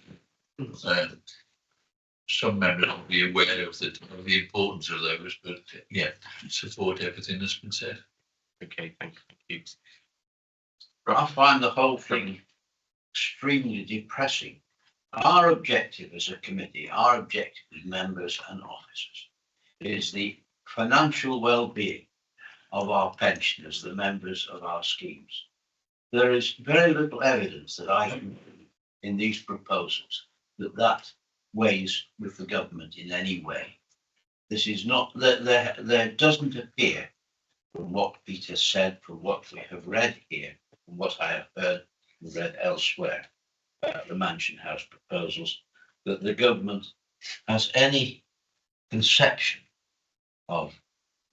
Some members will be aware of the importance of those, but yeah, support everything that's been said. Okay, thank you. I find the whole thing extremely depressing. Our objective as a committee, our objective as members and officers, is the financial well-being of our pensioners, the members of our schemes. There is very little evidence that I can in these proposals that weighs with the government in any way. This is not that there doesn't appear, from what Peter said, from what we have read here, from what I have heard and read elsewhere, the Mansion House proposals, that the government has any conception of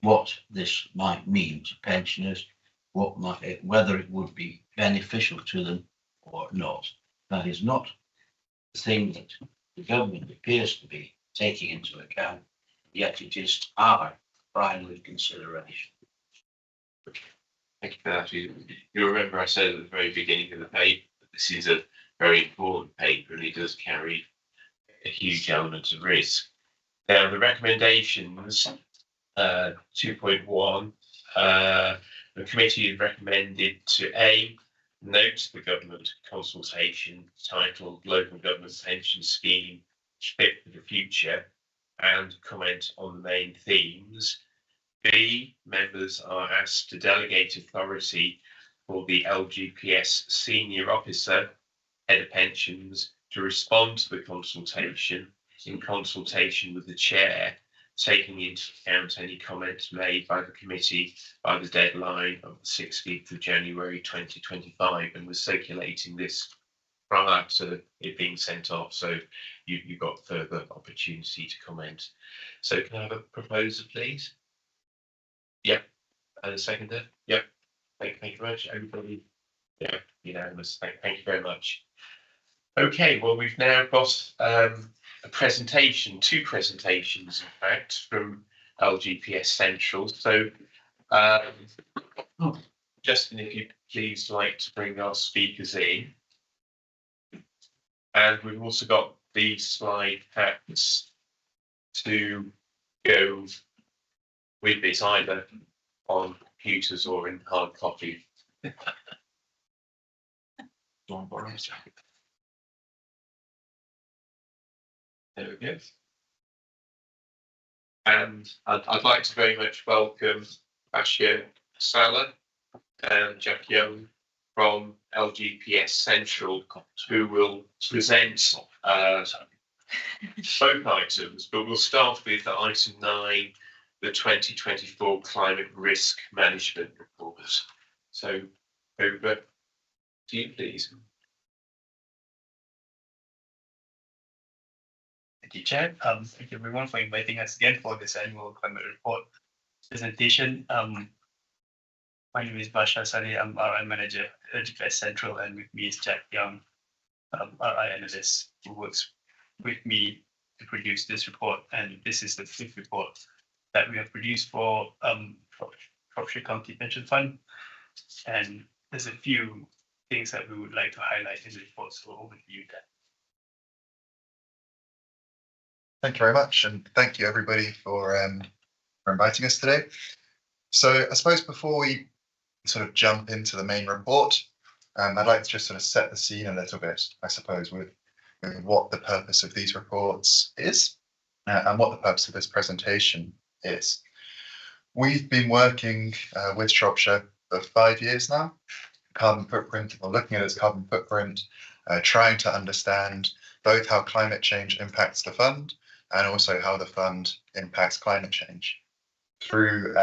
what this might mean to pensioners, whether it would be beneficial to them or not. That is not the thing that the government appears to be taking into account, yet it is our primary consideration. Thank you for that. You remember I said at the very beginning of the paper that this is a very important paper and it does carry a huge element of risk. Now, the recommendations, 2.1, the committee has recommended to A, note the government consultation titled Local Government Pension Scheme Fit for the Future and comment on the main themes. B, members are asked to delegate authority for the LGPS senior officer, head of pensions, to respond to the consultation in consultation with the chair, taking into account any comments made by the committee by the deadline of the 16th of January 2025, and we're circulating this prior to it being sent off, so you've got further opportunity to comment. So can I have a proposer, please? Yep. And a seconder? Yep. Thank you very much, everybody. Yeah, unanimous. Thank you very much. Okay, well, we've now got a presentation, two presentations, in fact, from LGPS Central. So, Justin, if you'd please like to bring our speakers in. And we've also got the slide packs to go with this, either on computers or in hard copy. There we go. And I'd like to very much welcome Ashia Salah and Jack Young from LGPS Central, who will present both items, but we'll start with item 9, the 2024 Climate Risk Management Report. So over to you, please. Thank you, Chair. Thank you everyone for inviting us again for this annual climate report presentation. My name is Basha Saleh. I'm RI Manager at LGPS Central, and with me is Jack Young, RI Analyst, who works with me to produce this report. And this is the fifth report that we have produced for Shropshire County Pension Fund. And there's a few things that we would like to highlight in the report. So over to you, Dan. Thank you very much, and thank you everybody for inviting us today. So I suppose before we sort of jump into the main report, I'd like to just sort of set the scene a little bit, I suppose, with what the purpose of these reports is and what the purpose of this presentation is. We've been working with Shropshire for 5 years now, carbon footprint, or looking at its carbon footprint, trying to understand both how climate change impacts the fund and also how the fund impacts climate change. Through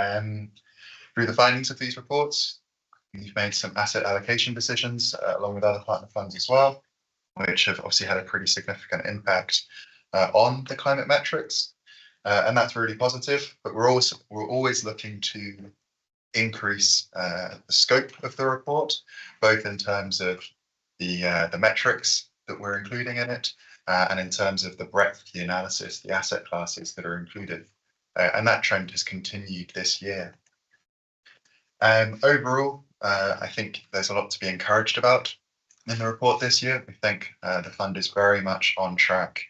the findings of these reports, we've made some asset allocation decisions along with other partner funds as well, which have obviously had a pretty significant impact on the climate metrics, and that's really positive. But we're always looking to increase the scope of the report, both in terms of the metrics that we're including in it, and in terms of the breadth of the analysis, the asset classes that are included. And that trend has continued this year. Overall, I think there's a lot to be encouraged about in the report this year. We think the fund is very much on track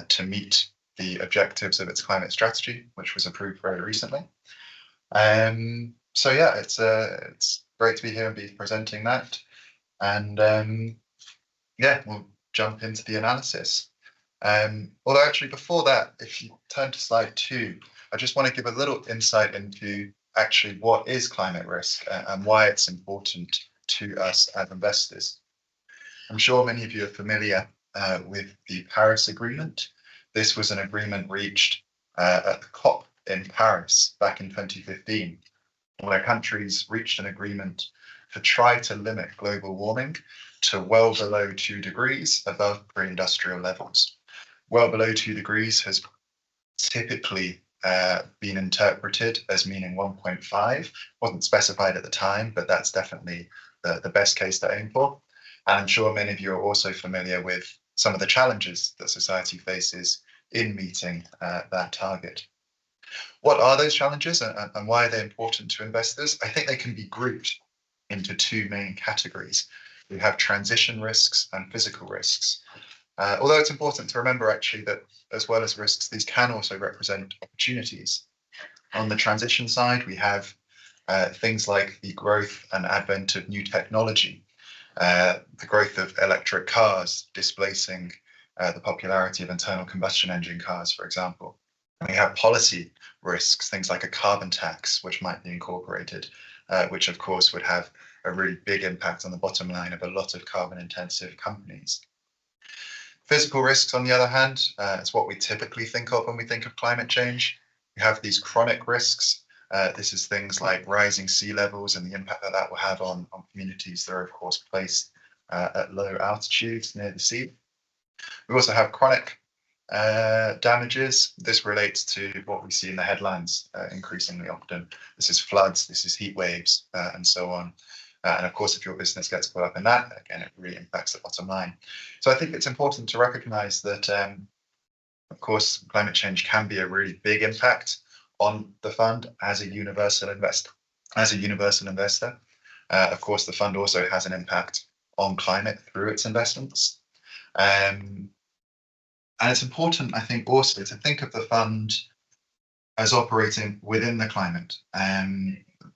to meet the objectives of its climate strategy, which was approved very recently. So yeah, it's great to be here and be presenting that. And yeah, we'll jump into the analysis. Although actually before that, if you turn to slide 2, I just want to give a little insight into actually what is climate risk and why it's important to us as investors. I'm sure many of you are familiar with the Paris Agreement. This was an agreement reached at the COP in Paris back in 2015, where countries reached an agreement to try to limit global warming to well below 2 degrees above pre-industrial levels. Well below 2 degrees has typically been interpreted as meaning 1.5. Wasn't specified at the time, but that's definitely the best case to aim for. And I'm sure many of you are also familiar with some of the challenges that society faces in meeting that target. What are those challenges and why are they important to investors? I think they can be grouped into 2 main categories. We have transition risks and physical risks. Although it's important to remember actually that as well as risks, these can also represent opportunities. On the transition side, we have things like the growth and advent of new technology, the growth of electric cars displacing the popularity of internal combustion engine cars, for example. And we have policy risks, things like a carbon tax, which might be incorporated, which of course would have a really big impact on the bottom line of a lot of carbon intensive companies. Physical risks, on the other hand, is what we typically think of when we think of climate change. We have these chronic risks. This is things like rising sea levels and the impact that that will have on communities that are, of course, placed at low altitudes near the sea. We also have chronic damages. This relates to what we see in the headlines increasingly often. This is floods, this is heat waves, and so on. And of course, if your business gets caught up in that, again, it really impacts the bottom line. So I think it's important to recognize that, of course, climate change can be a really big impact on the fund as a universal investor. Of course, the fund also has an impact on climate through its investments. And it's important, I think, also to think of the fund as operating within the climate.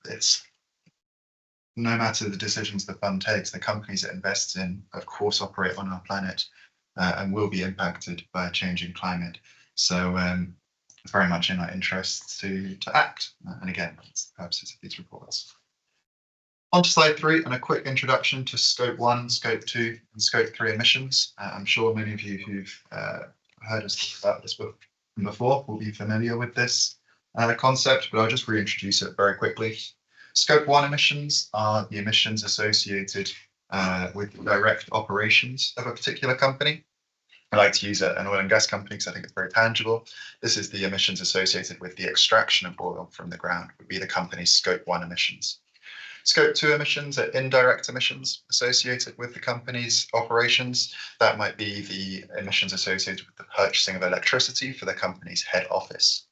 It's no matter the decisions the fund takes, the companies it invests in, of course, operate on our planet and will be impacted by a changing climate. So it's very much in our interests to act. And again, that's the purposes of these reports. On to slide 3 and a quick introduction to Scope 1, Scope 2 and Scope 3 emissions. I'm sure many of you who've heard us talk about this book before will be familiar with this concept, but I'll just reintroduce it very quickly. Scope 1 emissions are the emissions associated with the direct operations of a particular company. I like to use an oil and gas company because I think it's very tangible. This is the emissions associated with the extraction of oil from the ground, would be the company's Scope 1 emissions. Scope 2 emissions are indirect emissions associated with the company's operations. That might be the emissions associated with the purchasing of electricity for the company's head office.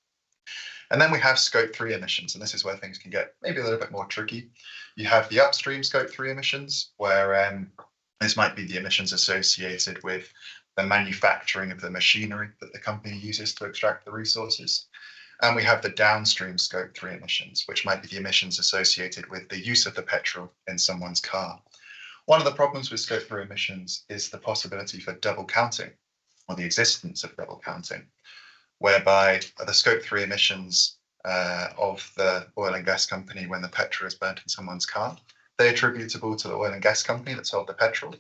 And then we have Scope 3 emissions, and this is where things can get maybe a little bit more tricky. You have the upstream Scope 3 emissions, where this might be the emissions associated with the manufacturing of the machinery that the company uses to extract the resources. And we have the downstream Scope 3 emissions, which might be the emissions associated with the use of the petrol in someone's car. One of the problems with Scope 3 emissions is the possibility for double counting, or the existence of double counting, whereby the Scope 3 emissions of the oil and gas company when the petrol is burnt in someone's car, they're attributable to the oil and gas company that sold the petrol,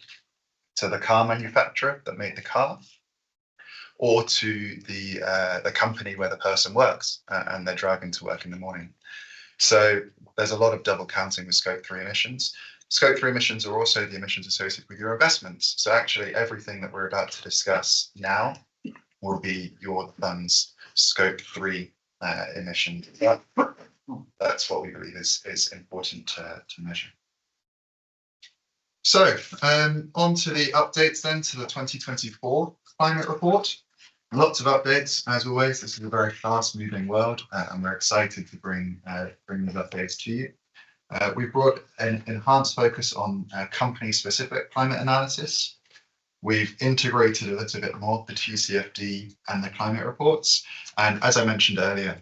to the car manufacturer that made the car, or to the company where the person works and they're driving to work in the morning. So there's a lot of double counting with Scope 3 emissions. Scope 3 emissions are also the emissions associated with your investments. So actually everything that we're about to discuss now will be your fund's Scope 3 emissions. That's what we believe is important to measure. So on to the updates then to the 2024 climate report. Lots of updates, as always. This is a very fast-moving world, and we're excited to bring these updates to you. We've brought an enhanced focus on company-specific climate analysis. We've integrated a little bit more the TCFD and the climate reports. And as I mentioned earlier,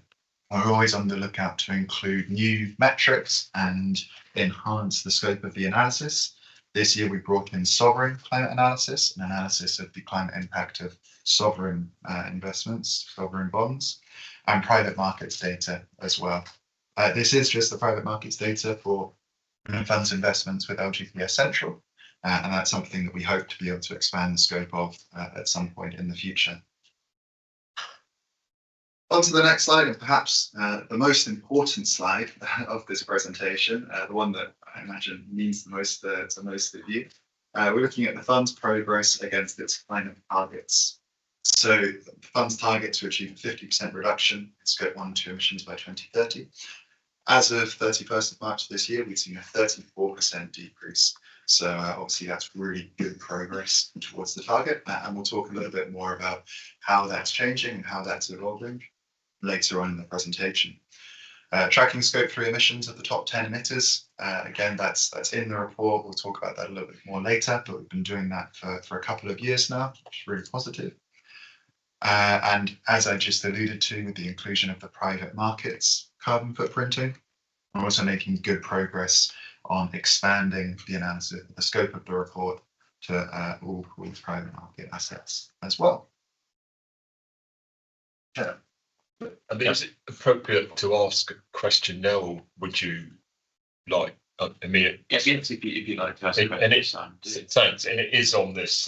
we're always on the lookout to include new metrics and enhance the scope of the analysis. This year, we brought in sovereign climate analysis, an analysis of the climate impact of sovereign investments, sovereign bonds, and private markets data as well. This is just the private markets data for funds investments with LGPS Central, and that's something that we hope to be able to expand the scope of at some point in the future. On to the next slide, and perhaps the most important slide of this presentation, the one that I imagine means the most to most of you. We're looking at the fund's progress against its climate targets. So the fund's target to achieve a 50% reduction in Scope 1 and 2 emissions by 2030. As of 31st of March this year, we've seen a 34% decrease. So obviously that's really good progress towards the target. And we'll talk a little bit more about how that's changing and how that's evolving later on in the presentation. Tracking Scope 3 emissions of the top 10 emitters. Again, that's in the report. We'll talk about that a little bit more later, but we've been doing that for a couple of years now, which is really positive. And as I just alluded to, with the inclusion of the private markets carbon footprinting, we're also making good progress on expanding the analysis, the scope of the report to all private market assets as well. Yeah. I mean, is it appropriate to ask a question now, or would you like? I mean, Yes, if you'd like to ask a and question. thanks, and it is on this.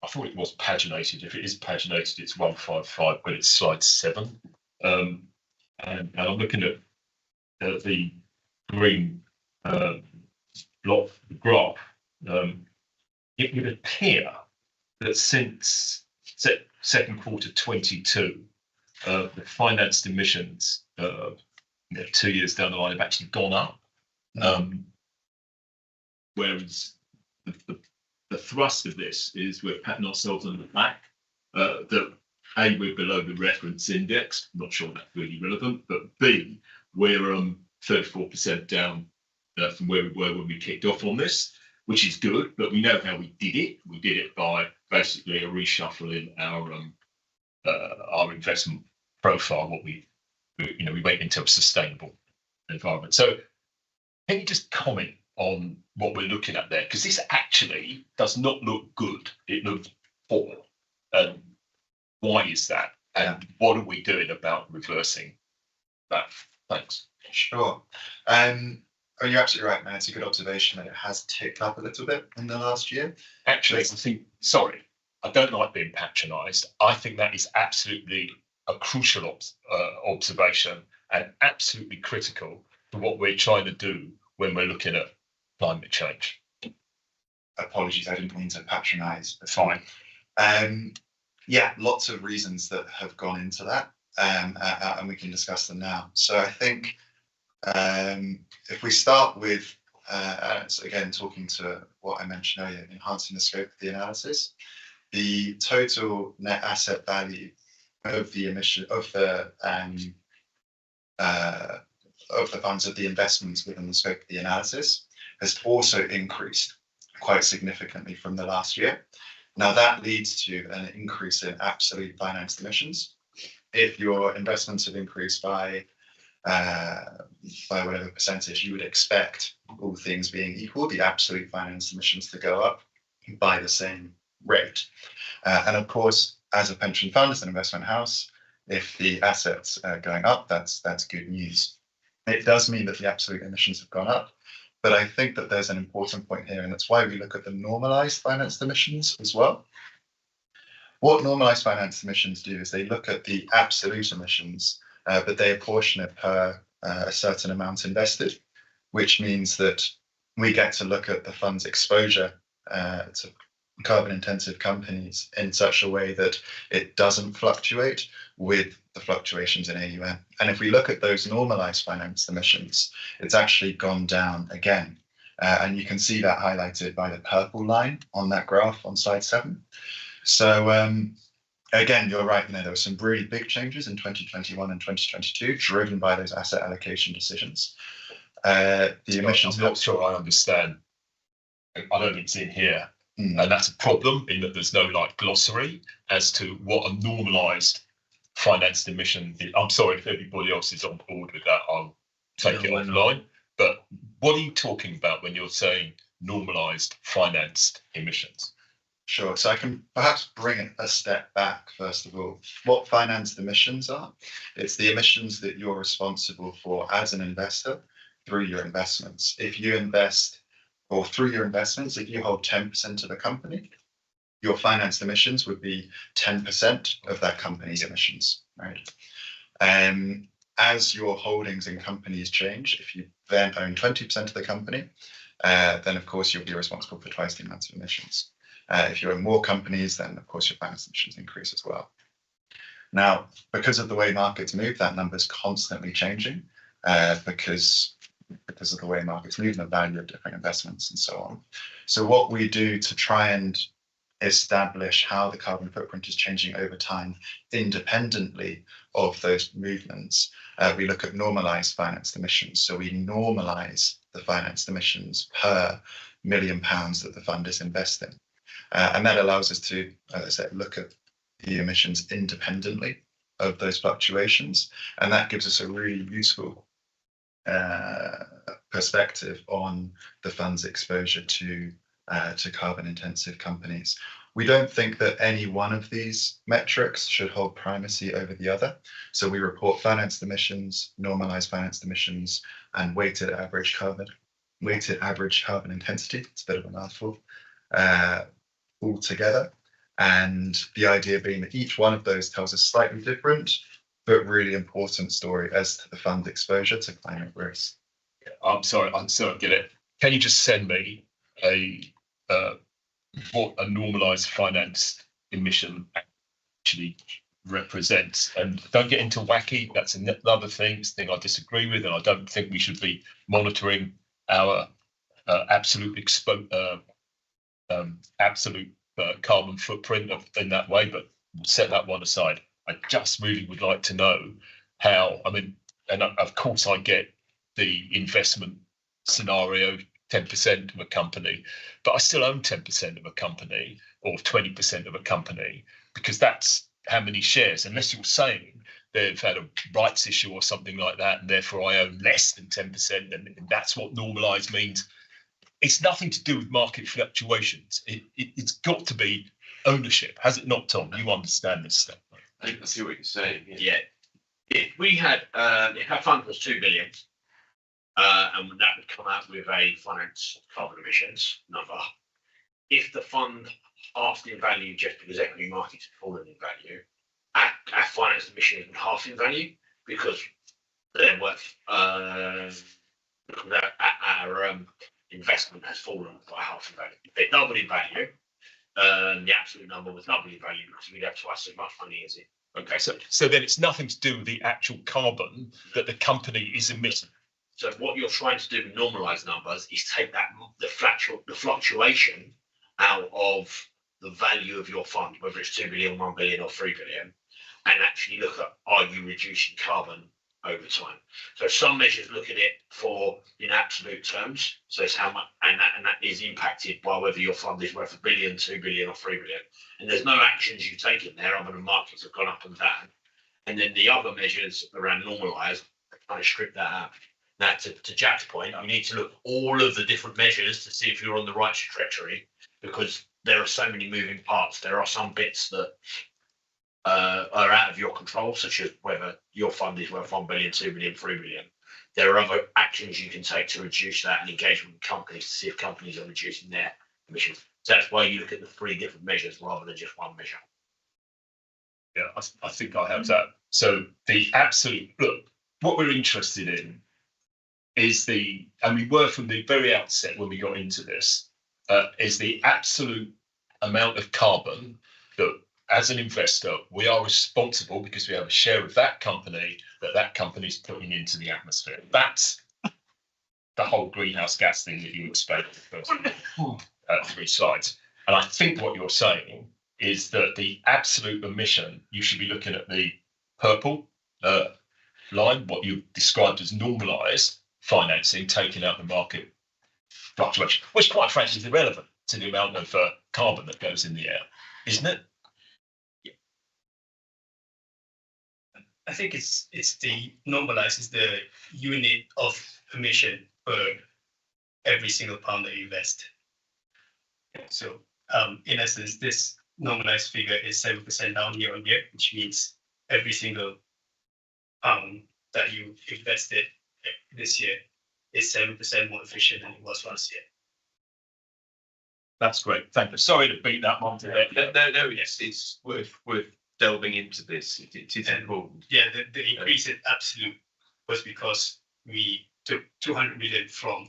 I thought it was paginated. If it is paginated, it's 155, but it's slide 7. And I'm looking at the green block graph. It would appear that since second quarter 22. The financed emissions 2 years down the line have actually gone up, whereas the thrust of this is we're patting ourselves on the back, that A, we're below the reference index, not sure that's really relevant, but B, we're 34% down from where we were when we kicked off on this, which is good, but we know how we did it. We did it by basically a reshuffling our investment profile, what we went into a sustainable environment. So can you just comment on what we're looking at there? Because this actually does not look good. It looks poor. And why is that? And what are we doing about reversing that? Thanks. Sure. You're absolutely right, man. It's a good observation that it has ticked up a little bit in the last year. Actually, I think, sorry, I don't like being patronised. I think that is absolutely a crucial observation and absolutely critical. for what we're trying to do when we're looking at climate change. Apologies, I didn't mean to patronise. Fine. Yeah, lots of reasons that have gone into that, and we can discuss them now. So I think if we start with, so again, talking to what I mentioned earlier, enhancing the scope of the analysis, the total net asset value of the funds of the investments within the scope of the analysis has also increased quite significantly from the last year. Now that leads to an increase in absolute financed emissions. If your investments have increased by whatever percentage, you would expect, all things being equal, the absolute financed emissions to go up by the same rate. And of course, as a pension fund, as an investment house, if the assets are going up, that's good news. It does mean that the absolute emissions have gone up, but I think that there's an important point here, and that's why we look at the normalized financed emissions as well. What normalized financed emissions do is they look at the absolute emissions, but they apportion it per a certain amount invested, which means that we get to look at the fund's exposure to carbon intensive companies in such a way that it doesn't fluctuate with the fluctuations in AUM. And if we look at those normalized financed emissions, it's actually gone down again. And you can see that highlighted by the purple line on that graph on slide 7. So again, you're right, there were some really big changes in 2021 and 2022 driven by those asset allocation decisions. The emissions. I'm not sure I understand. I don't think it's in here. And that's a problem in that there's no like glossary as to what a normalised financed emission is. I'm sorry if everybody else is on board with that, I'll take it offline. But what are you talking about when you're saying normalised financed emissions? Sure, so I can perhaps bring it a step back first of all. What financed emissions are? It's the emissions that you're responsible for as an investor through your investments. If you invest, or through your investments, if you hold 10% of a company, your financed emissions would be 10% of that company's emissions, right? As your holdings in companies change, if you then own 20% of the company, then of course you'll be responsible for twice the amount of emissions. If you own more companies, then of course your financed emissions increase as well. Now, because of the way markets move, that number is constantly changing because of the way markets move and the value of different investments and so on. So what we do to try and establish how the carbon footprint is changing over time independently of those movements, we look at normalized financed emissions. So we normalize the financed emissions per £1 million that the fund is investing. And that allows us to, as I said, look at the emissions independently of those fluctuations. And that gives us a really useful perspective on the fund's exposure to carbon intensive companies. We don't think that any one of these metrics should hold primacy over the other. So we report financed emissions, normalized financed emissions, and weighted average carbon intensity. It's a bit of a mouthful all together. And the idea being that each one of those tells a slightly different but really important story as to the fund's exposure to climate risk. I'm sorry, I get it. Can you just send me what a normalised financed emission actually represents? And don't get into wacky. That's another thing I disagree with, and I don't think we should be monitoring our absolute carbon footprint in that way. But we'll set that one aside. I just really would like to know how. I mean, and of course I get the investment scenario, 10% of a company, but I still own 10% of a company or 20% of a company, because that's how many shares, unless you're saying they've had a rights issue or something like that, and therefore I own less than 10%, and that's what normalised means. It's nothing to do with market fluctuations. It's got to be ownership, has it not, Tom? You understand this stuff. I think I see what you're saying. Yeah. If we had, if our fund was 2 billion, and that would come out with a finance carbon emissions number. If the fund halved in value just because equity markets have fallen in value, our finance emissions would half in value because they're worth investment has fallen by half in value. If it doubled in value, the absolute number was double in value because we'd have twice as much money as it. Okay, so then it's nothing to do with the actual carbon that the company is emitting. So what you're trying to do with normalised numbers is take that the fluctuation out of the value of your fund, whether it's 2 billion, 1 billion, or 3 billion, and actually look at, are you reducing carbon over time? So some measures look at it for in absolute terms, so it's how much, and that is impacted by whether your fund is worth 1 billion, 2 billion, or 3 billion. And there's no actions you've taken there other than markets have gone up and down. And then the other measures around normalised kind of strip that out. Now, to Jack's point, you need to look at all of the different measures to see if you're on the right trajectory, because there are so many moving parts. There are some bits that are out of your control, such as whether your fund is worth 1 billion, 2 billion, 3 billion. There are other actions you can take to reduce that and engagement with companies to see if companies are reducing their emissions. So that's why you look at the 3 different measures rather than just one measure. Yeah, I think I have that. So the absolute, look, what we're interested in is and we were from the very outset when we got into this, is the absolute amount of carbon that, as an investor, we are responsible, because we have a share of that company, that company's putting into the atmosphere. That's the whole greenhouse gas thing that you explained in the first 3 slides. And I think what you're saying is that the absolute emission, you should be looking at the purple line, what you described as normalised financing, taking out the market fluctuation, which quite frankly is irrelevant to the amount of carbon that goes in the air, isn't it? I think it's the normalized is the unit of emission per every single pound that you invest. So in essence, this normalized figure is 7% down year on year, which means every single pound that you invested this year is 7% more efficient than it was last year. That's great. Thank you. Sorry to beat that one to death. No, yes, it's worth delving into this. It is important. Yeah, the increase in absolute was because we took 200 million from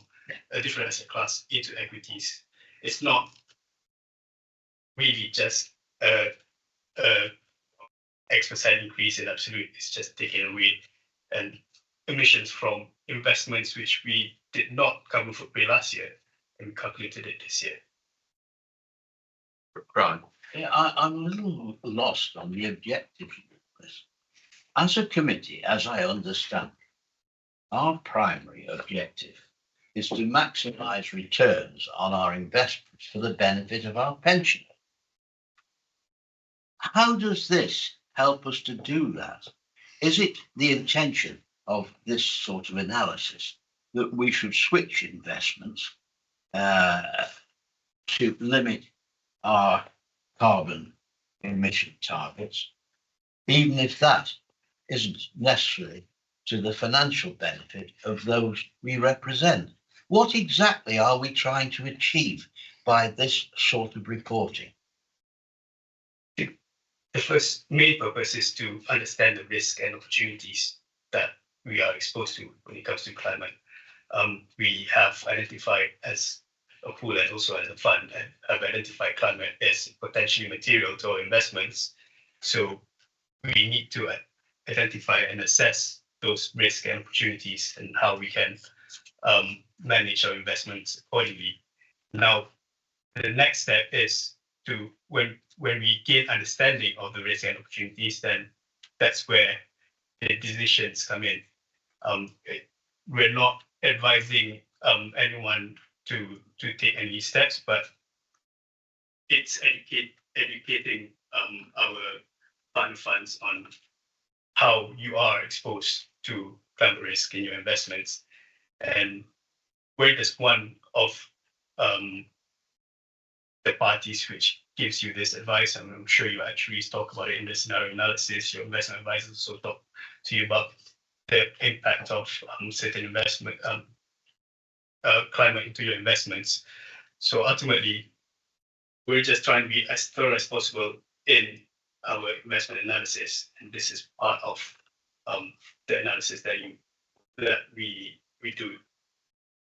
a different asset class into equities. It's not really just X% increase in absolute. It's just taking away and emissions from investments which we did not cover for pay last year, and we calculated it this year. Right. Yeah, I'm a little lost on the objectives of this. As a committee, as I understand, our primary objective is to maximise returns on our investments for the benefit of our pensioners. How does this help us to do that? Is it the intention of this sort of analysis that we should switch investments to limit our carbon emission targets, even if that isn't necessarily to the financial benefit of those we represent? What exactly are we trying to achieve by this sort of reporting? The first main purpose is to understand the risk and opportunities that we are exposed to when it comes to climate. We have identified as a pool and also as a fund, and have identified climate as potentially material to our investments. So we need to identify and assess those risks and opportunities and how we can manage our investments accordingly. Now, the next step is to when we gain understanding of the risks and opportunities, then that's where the decisions come in. We're not advising anyone to take any steps, but it's educating our fund funds on how you are exposed to climate risk in your investments, and we're just one of the parties which gives you this advice. And I'm sure you actually talk about it in the scenario analysis. Your investment advisors also talk to you about the impact of certain investment climate into your investments. So ultimately, we're just trying to be as thorough as possible in our investment analysis, and this is part of the analysis that we do.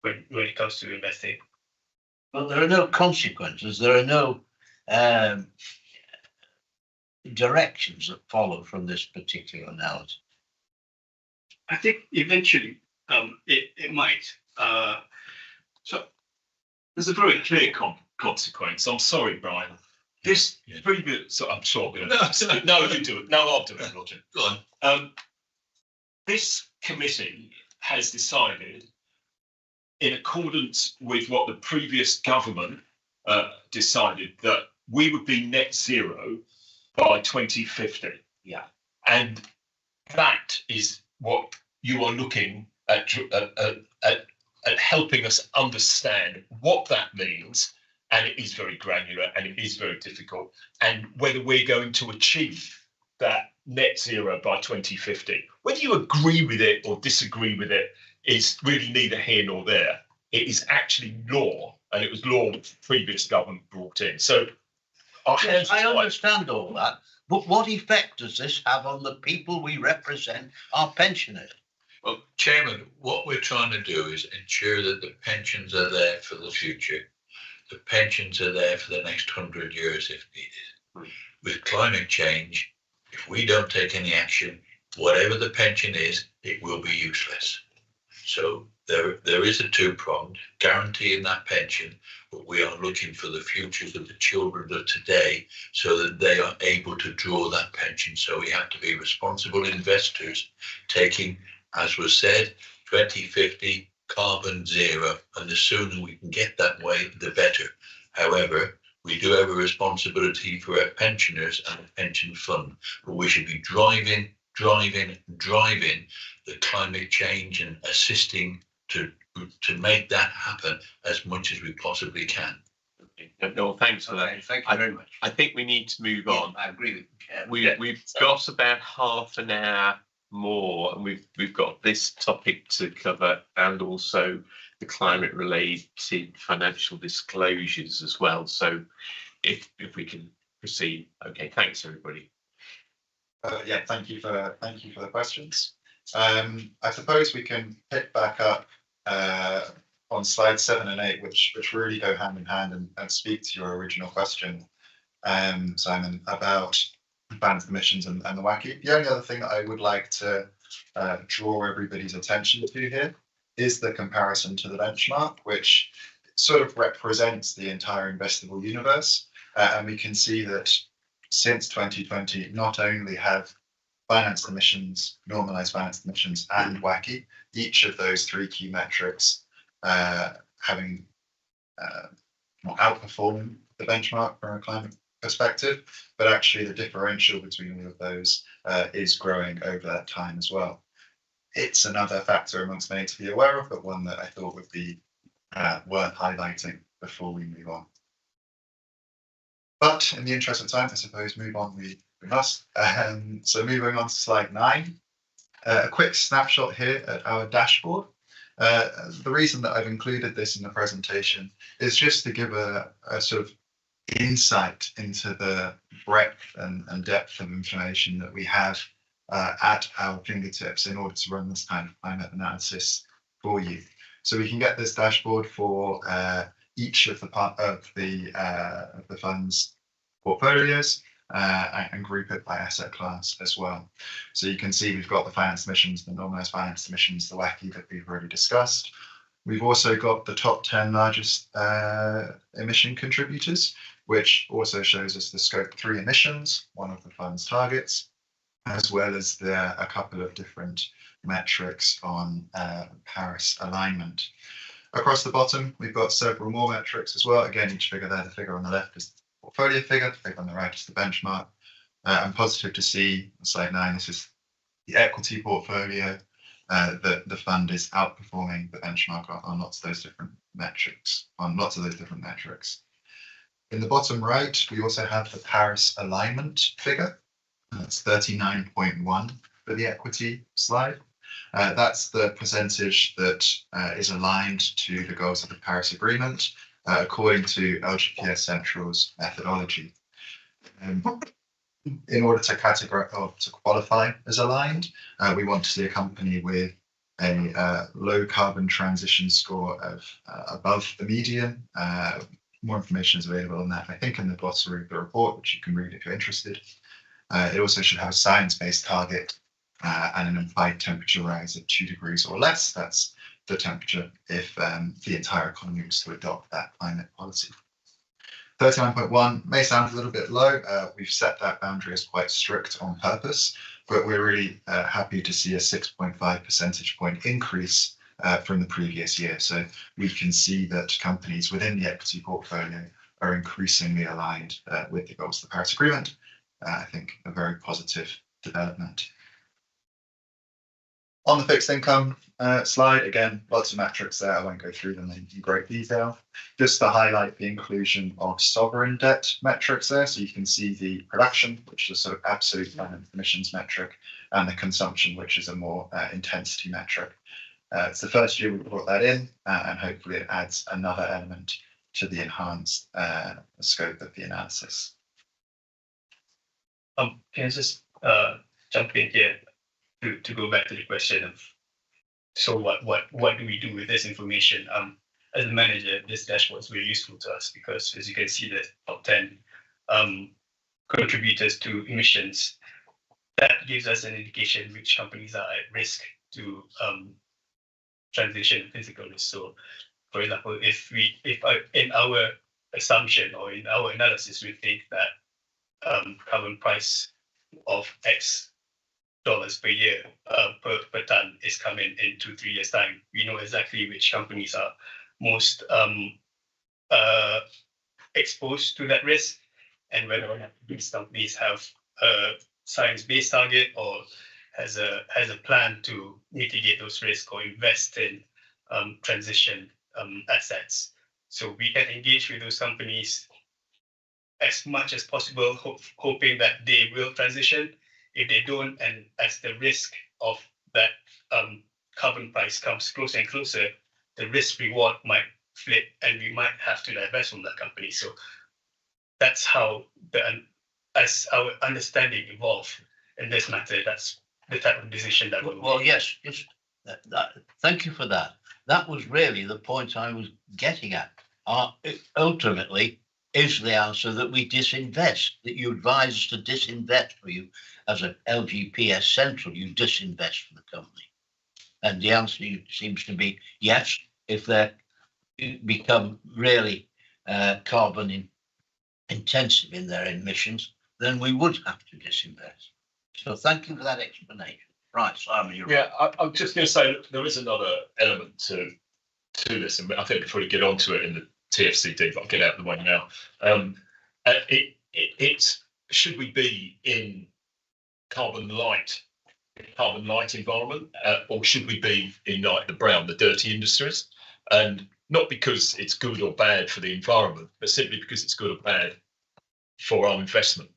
when it comes to investing. But there are no consequences. There are no directions that follow from this particular analysis. I think eventually it might. So there's a very clear consequence. I'm sorry, Brian. This previous, so I'm sure. No, you do it. No, I'll do it, Roger. Go on. This committee has decided, in accordance with what the previous government decided, that we would be net zero by 2050. Yeah. And that is what you are looking at helping us understand what that means. And it is very granular and it is very difficult. And whether we're going to achieve that net zero by 2050. Whether you agree with it or disagree with it is really neither here nor there. It is actually law, and it was law that the previous government brought in. So yes, I understand all that, but what effect does this have on the people we represent, our pensioners? Well, Chairman, what we're trying to do is ensure that the pensions are there for the future. The pensions are there for the next 100 years if needed. With climate change, if we don't take any action, whatever the pension is, it will be useless. So there is a two-pronged guarantee in that pension, but we are looking for the futures of the children of today so that they are able to draw that pension. So we have to be responsible investors, taking, as was said, 2050 carbon zero, and the sooner we can get that way, the better. However, we do have a responsibility for our pensioners and the pension fund, but we should be driving the climate change and assisting to make that happen as much as we possibly can. No, thanks for that. Thank you very much. I think we need to move on. I agree with We've got about half an hour more, and we've got this topic to cover, and also the climate related financial disclosures as well. So if we can proceed. Okay, thanks everybody. Yeah, thank you for the questions. I suppose we can pick back up on slides 7 and 8, which really go hand in hand and speak to your original question, Simon, about bans, emissions and the WACC. The only other thing that I would like to draw everybody's attention to here is the comparison to the benchmark, which sort of represents the entire investable universe. And we can see that since 2020, not only have financed emissions, normalized financed emissions and WACC, each of those three key metrics having outperformed the benchmark from a climate perspective, but actually the differential between all of those is growing over that time as well. It's another factor amongst many to be aware of, but one that I thought would be worth highlighting before we move on. But in the interest of time, I suppose move on we must. So moving on to slide 9, a quick snapshot here at our dashboard. The reason that I've included this in the presentation is just to give a sort of insight into the breadth and depth of information that we have at our fingertips in order to run this kind of climate analysis for you. So we can get this dashboard for each of the fund's portfolios and group it by asset class as well. So you can see we've got the financed emissions, the normalized financed emissions, the WACC that we've already discussed. We've also got the top 10 largest emission contributors, which also shows us the scope 3 emissions, one of the fund's targets, as well as a couple of different metrics on Paris alignment. Across the bottom, we've got several more metrics as well. Again, each figure there, the figure on the left is the portfolio figure, the figure on the right is the benchmark. I'm positive to see on slide 9, this is the equity portfolio, that the fund is outperforming the benchmark on lots of those different metrics, In the bottom right, we also have the Paris alignment figure. That's 39.1 for the equity slide. That's the percentage that is aligned to the goals of the Paris Agreement, according to LGPS Central's methodology. In order to categorize or to qualify as aligned, we want to see a company with a low carbon transition score of above the median. More information is available on that, I think, in the glossary of the report, which you can read if you're interested. It also should have a science-based target and an implied temperature rise of 2 degrees or less. That's the temperature if the entire economy was to adopt that climate policy. 39.1 may sound a little bit low. We've set that boundary as quite strict on purpose, but we're really happy to see a 6.5 percentage point increase from the previous year. So we can see that companies within the equity portfolio are increasingly aligned with the goals of the Paris Agreement. I think a very positive development. On the fixed income slide, again, lots of metrics there. I won't go through them in great detail. Just to highlight the inclusion of sovereign debt metrics there. So you can see the production, which is a sort of absolute emissions metric, and the consumption, which is a more intensity metric. It's the first year we brought that in, and hopefully it adds another element to the enhanced scope of the analysis. Can I just jump in here to go back to the question of, so what do we do with this information? As a manager, this dashboard is very useful to us because, as you can see, the top 10 contributors to emissions, that gives us an indication which companies are at risk to transition physical risk. So, for example, if in our assumption or in our analysis, we think that carbon price of X dollars per year per ton is coming in 2-3 years time, we know exactly which companies are most exposed to that risk, and whether or not these companies have a science-based target or has a plan to mitigate those risks or invest in transition assets. So we can engage with those companies as much as possible, hoping that they will transition. If they don't, and as the risk of that carbon price comes closer and closer, the risk reward might flip, and we might have to divest from that company. So that's how as our understanding evolves in this matter, that's the type of decision that we'll Well, make. yes, thank you for that. That was really the point I was getting at. Ultimately, is the answer that we disinvest, that you advise us to disinvest for you as a LGPS Central, you disinvest for the company. And the answer seems to be yes, if they become really carbon intensive in their emissions, then we would have to disinvest. So thank you for that explanation. Right, Simon, you're Yeah, I'm just going to say that there is another element to this, and I think before we get onto it in the TFCD, but I'll get out of the way now. It's should we be in carbon light environment, or should we be in like the brown, the dirty industries? And not because it's good or bad for the environment, but simply because it's good or bad for our investment.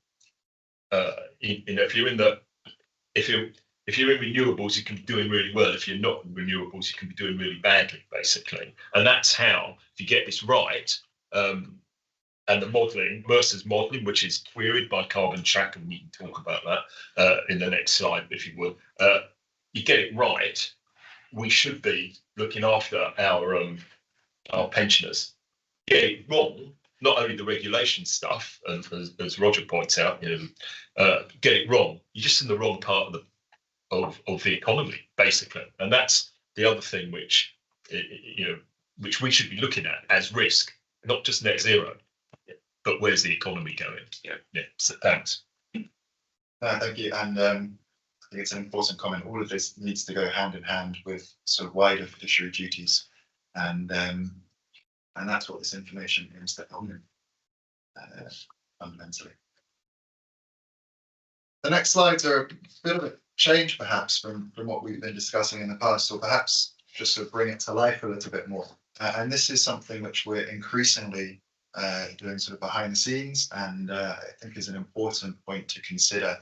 If you're in renewables, you can be doing really well. If you're not in renewables, you can be doing really badly, basically. And that's how, if you get this right, and the modelling, Mercer's modelling, which is queried by Carbon Track, and we can talk about that in the next slide, if you would. You get it right, we should be looking after our pensioners. Get it wrong, not only the regulation stuff, and as Roger points out, get it wrong, you're just in the wrong part of the economy, basically. And that's the other thing which we should be looking at as risk, not just net zero, but where's the economy going? Yeah. So thanks. Thank you. And I think it's an important comment. All of this needs to go hand in hand with sort of wider fiduciary duties, and that's what this information aims to help fundamentally. The next slides are a bit of a change, perhaps, from what we've been discussing in the past, or perhaps just to bring it to life a little bit more. And this is something which we're increasingly doing sort of behind the scenes, and I think is an important point to consider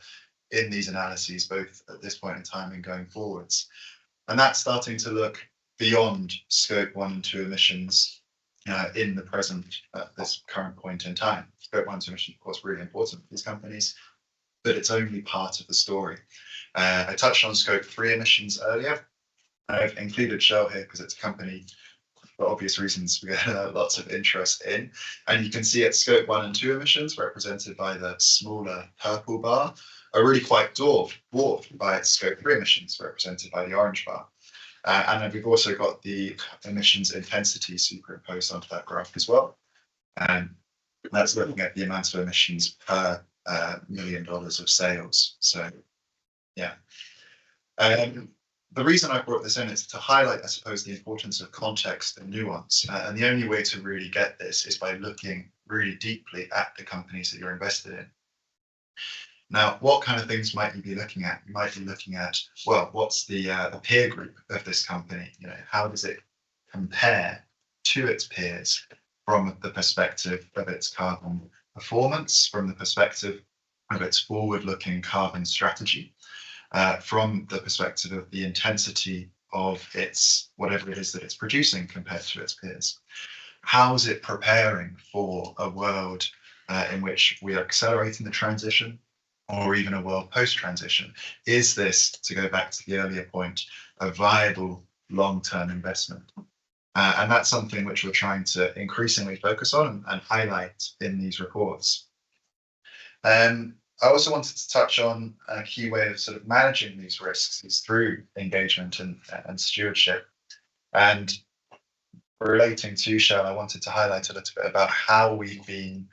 in these analyses, both at this point in time and going forwards. And that's starting to look beyond scope 1 and 2 emissions in the present, this current point in time. Scope 1 and 2 emissions, of course, really important for these companies, but it's only part of the story. I touched on scope 3 emissions earlier. I've included Shell here because it's a company, for obvious reasons, we get lots of interest in. And you can see its scope 1 and 2 emissions, represented by the smaller purple bar, are really quite dwarfed by its scope 3 emissions, represented by the orange bar. And then we've also got the emissions intensity superimposed onto that graph as well. And that's looking at the amount of emissions per $1 million of sales. So, yeah. The reason I brought this in is to highlight, I suppose, the importance of context and nuance. And the only way to really get this is by looking really deeply at the companies that you're invested in. Now, what kind of things might you be looking at? You might be looking at, well, what's the peer group of this company? You know, how does it compare to its peers from the perspective of its carbon performance, from the perspective of its forward-looking carbon strategy, from the perspective of the intensity of its whatever it is that it's producing compared to its peers. How is it preparing for a world in which we are accelerating the transition, or even a world post-transition? Is this, to go back to the earlier point, a viable long-term investment? And that's something which we're trying to increasingly focus on and highlight in these reports. I also wanted to touch on a key way of sort of managing these risks is through engagement and stewardship. And relating to Shell, I wanted to highlight a little bit about how we've been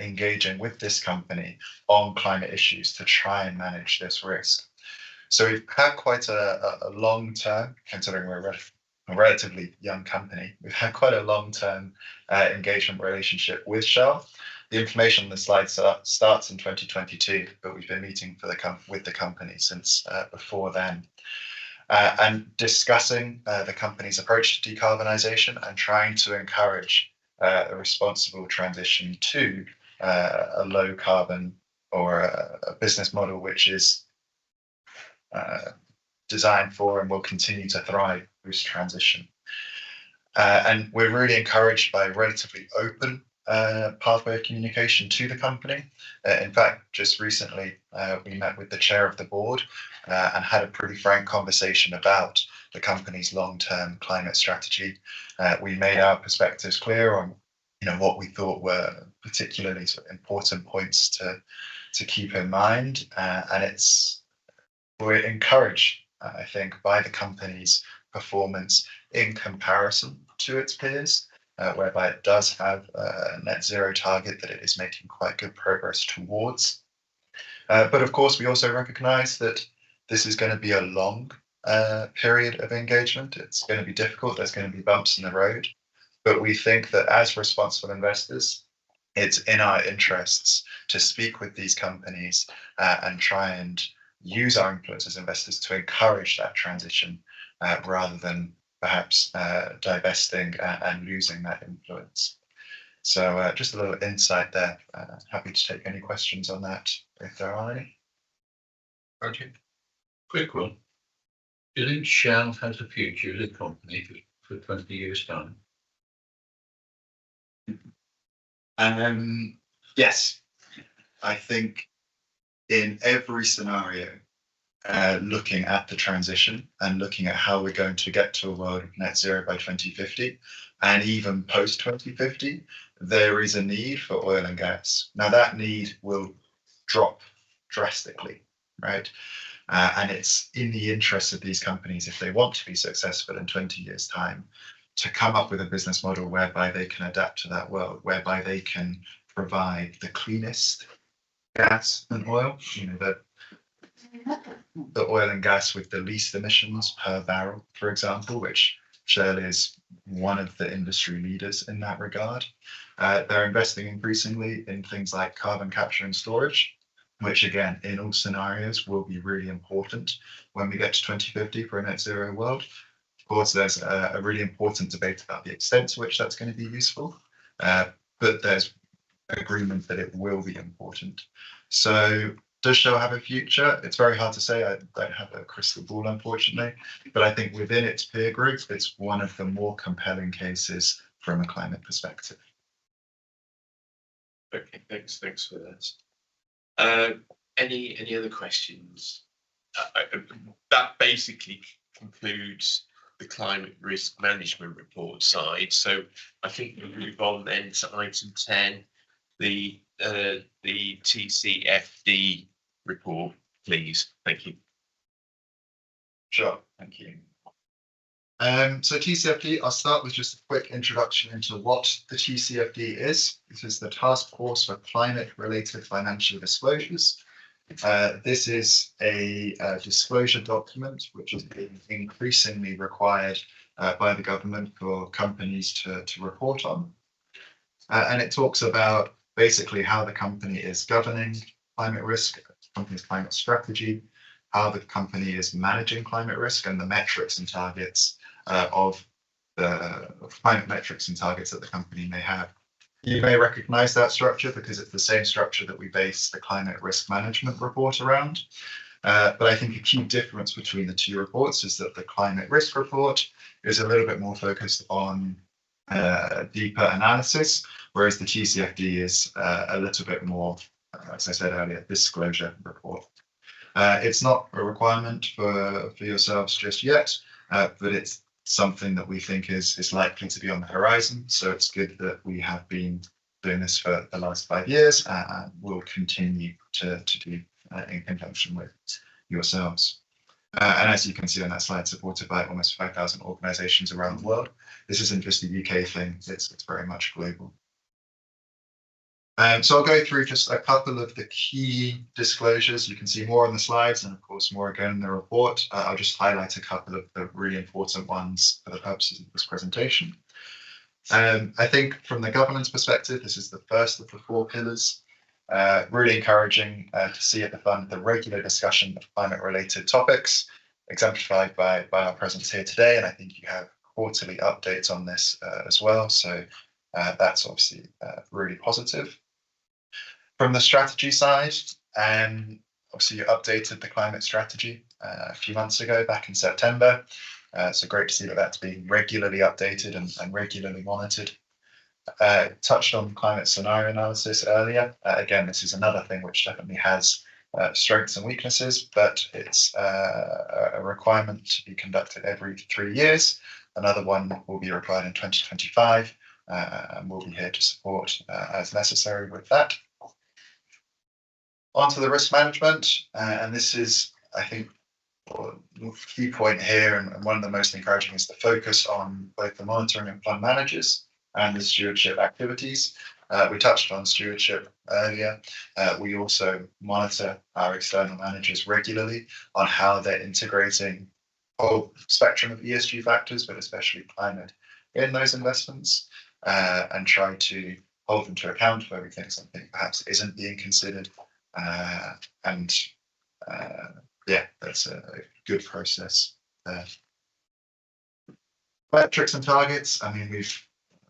engaging with this company on climate issues to try and manage this risk. So we've had quite a long-term, considering we're a relatively young company, we've had quite a long-term engagement relationship with Shell. The information on the slide starts in 2022, but we've been meeting with the company since before then. And discussing the company's approach to decarbonisation and trying to encourage a responsible transition to a low carbon or a business model which is designed for and will continue to thrive post transition. And we're really encouraged by relatively open pathway of communication to the company. In fact, just recently we met with the chair of the board and had a pretty frank conversation about the company's long-term climate strategy. We made our perspectives clear on, you know, what we thought were particularly sort of important points to keep in mind, and we're encouraged, I think, by the company's performance in comparison to its peers. Whereby it does have a net zero target that it is making quite good progress towards. But of course, we also recognise that this is going to be a long period of engagement. It's going to be difficult. There's going to be bumps in the road. But we think that as responsible investors, it's in our interests to speak with these companies and try and use our influence as investors to encourage that transition rather than perhaps divesting and losing that influence. So just a little insight there. Happy to take any questions on that if there are any. Roger, quick one. Do you think Shell has a future as a company for 20 years' time? Yes, I think in every scenario, looking at the transition and looking at how we're going to get to a world of net zero by 2050 and even post 2050, there is a need for oil and gas. Now that need will drop drastically, right? And it's in the interest of these companies, if they want to be successful in 20 years' time, to come up with a business model whereby they can adapt to that world, whereby they can provide the cleanest gas and oil, you know, the oil and gas with the least emissions per barrel, for example, which Shell is one of the industry leaders in that regard. They're investing increasingly in things like carbon capture and storage, which again, in all scenarios, will be really important when we get to 2050 for a net zero world. Of course, there's a really important debate about the extent to which that's going to be useful, but there's agreement that it will be important. So does Shell have a future? It's very hard to say. I don't have a crystal ball, unfortunately, but I think within its peer group, it's one of the more compelling cases from a climate perspective. Okay, thanks for that. Any other questions? That basically concludes the climate risk management report side. So I think we move on then to item 10, the TCFD report, please. Thank you. Sure, thank you. So TCFD, I'll start with just a quick introduction into what the TCFD is. This is the Task Force for Climate-Related Financial Disclosures. This is a disclosure document which is being increasingly required by the government for companies to report on. And it talks about basically how the company is governing climate risk, the company's climate strategy, how the company is managing climate risk, and the metrics and targets of the climate metrics and targets that the company may have. You may recognize that structure because it's the same structure that we base the climate risk management report around. But I think a key difference between the two reports is that the climate risk report is a little bit more focused on deeper analysis, whereas the TCFD is a little bit more, as I said earlier, disclosure report. It's not a requirement for yourselves just yet, but it's something that we think is likely to be on the horizon. So it's good that we have been doing this for the last 5 years and will continue to do in conjunction with yourselves. And as you can see on that slide, supported by almost 5,000 organisations around the world. This isn't just a UK thing, it's very much global. So I'll go through just a couple of the key disclosures. You can see more on the slides and of course more again in the report. I'll just highlight a couple of the really important ones for the purposes of this presentation. I think from the governance perspective, this is the first of the 4 pillars. Really encouraging to see at the fund the regular discussion of climate related topics exemplified by our presence here today. And I think you have quarterly updates on this as well. So that's obviously really positive. From the strategy side, obviously you updated the climate strategy a few months ago, back in September. So great to see that that's being regularly updated and regularly monitored. Touched on climate scenario analysis earlier. Again, this is another thing which definitely has strengths and weaknesses, but it's a requirement to be conducted every 3 years. Another one will be required in 2025, and we'll be here to support as necessary with that. Onto the risk management, and this is, I think, the key point here, and one of the most encouraging is the focus on both the monitoring of fund managers and the stewardship activities. We touched on stewardship earlier. We also monitor our external managers regularly on how they're integrating a whole spectrum of ESG factors, but especially climate in those investments, and try to hold them to account where we think something perhaps isn't being considered. Yeah, that's a good process there. Metrics and targets, I mean, we've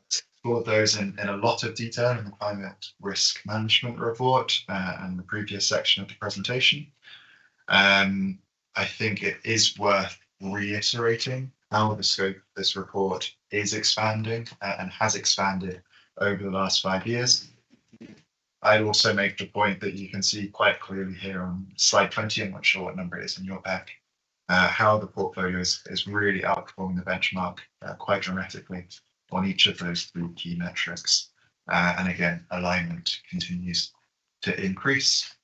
explored those in a lot of detail in the climate risk management report and the previous section of the presentation. I think it is worth reiterating how the scope of this report is expanding and has expanded over the last 5 years. I'd also make the point that you can see quite clearly here on slide 20, I'm not sure what number it is in your pack, how the portfolio is really outperforming the benchmark quite dramatically on each of those 3 key metrics. And again, alignment continues to increase.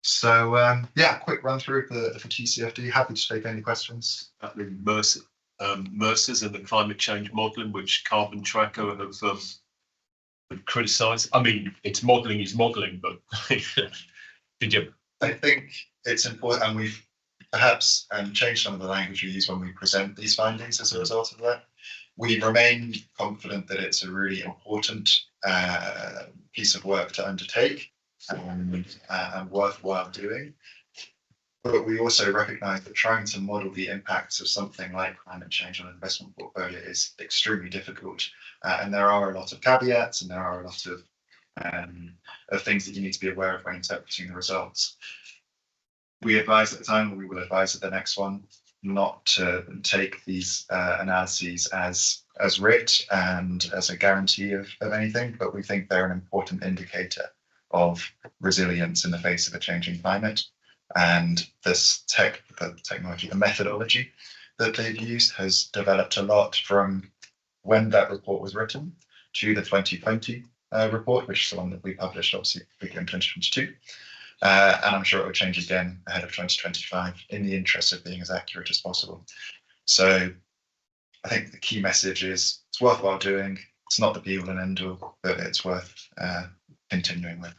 So yeah, quick run through for TCFD. Happy to take any questions. Mercer's and the climate change modelling, which Carbon Tracker have criticised. I mean, it's modelling is modelling, but did you? I think it's important, and we've perhaps changed some of the language we use when we present these findings as a result of that. We remain confident that it's a really important piece of work to undertake and worthwhile doing. But we also recognise that trying to model the impacts of something like climate change on an investment portfolio is extremely difficult. And there are a lot of caveats and there are a lot of things that you need to be aware of when interpreting the results. We advise at the time, or we will advise at the next one, not to take these analyses as writ and as a guarantee of anything, but we think they're an important indicator of resilience in the face of a changing climate. And this technology, the methodology that they've used has developed a lot from when that report was written to the 2020 report, which is the one that we published obviously in 2022. And I'm sure it will change again ahead of 2025 in the interest of being as accurate as possible. So I think the key message is it's worthwhile doing. It's not the be all and end all, but it's worth continuing with.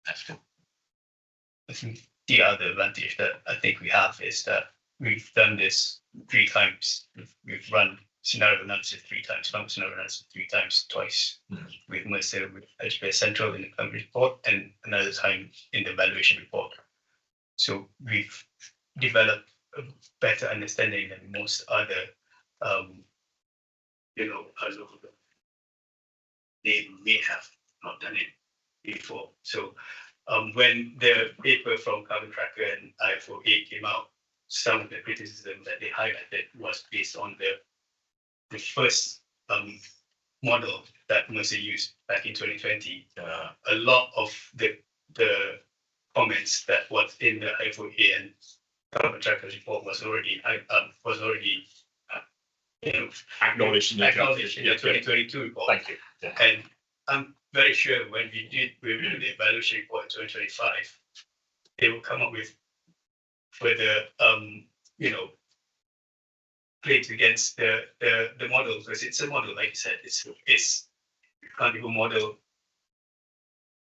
I think the other advantage that I think we have is that we've done this 3 times. We've run scenario analysis 3 times, long scenario analysis 3 times, twice with Mercer, with HBS Central in the climate report, and another time in the evaluation report. So we've developed a better understanding than most other, they may have not done it before. So when the paper from Carbon Tracker and I4A came out, some of the criticism that they highlighted was based on the first model that Mercer used back in 2020. A lot of the comments that was in the I4A and Carbon Tracker report was already Acknowledged in the 2022 report. Thank you. Yeah. And I'm very sure when we did the evaluation report in 2025, they will come up with further, claims against the model, because it's a model, like you said, it's you can't even model.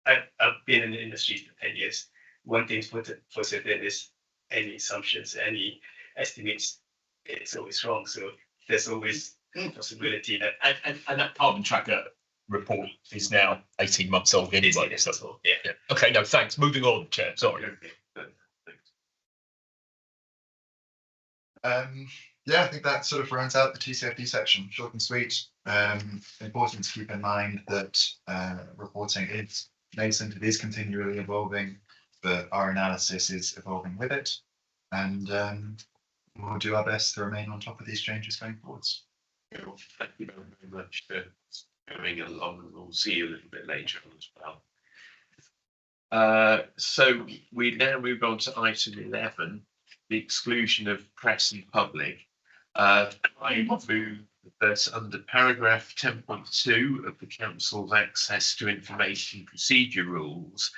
I've been in the industry for 10 years. One thing for certain is any assumptions, any estimates, it's always wrong. So there's always possibility that And that Carbon Tracker report is now 18 months old anyway. So, yeah. Okay, no, thanks. Moving on, Chair. Sorry. Yeah, I think that sort of rounds out the TCFD section, short and sweet. Important to keep in mind that reporting is nascent, it is continually evolving, but our analysis is evolving with it. And we'll do our best to remain on top of these changes going forwards. Thank you very much for coming along, and we'll see you a little bit later on as well. So we now move on to item 11, the exclusion of press and public. I move that under paragraph 10.2 of the Council's Access to Information Procedure Rules,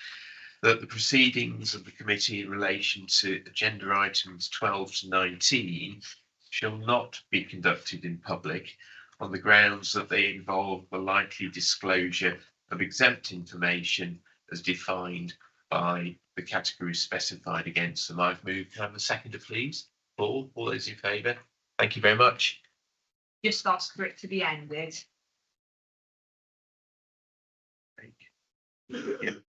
that the proceedings of the committee in relation to agenda items 12 to 19 shall not be conducted in public on the grounds that they involve the likely disclosure of exempt information as defined by the categories specified against them. I've moved. Can I have a seconder, please? All those in favour? Thank you very much. Just ask for it to be ended. Thank you.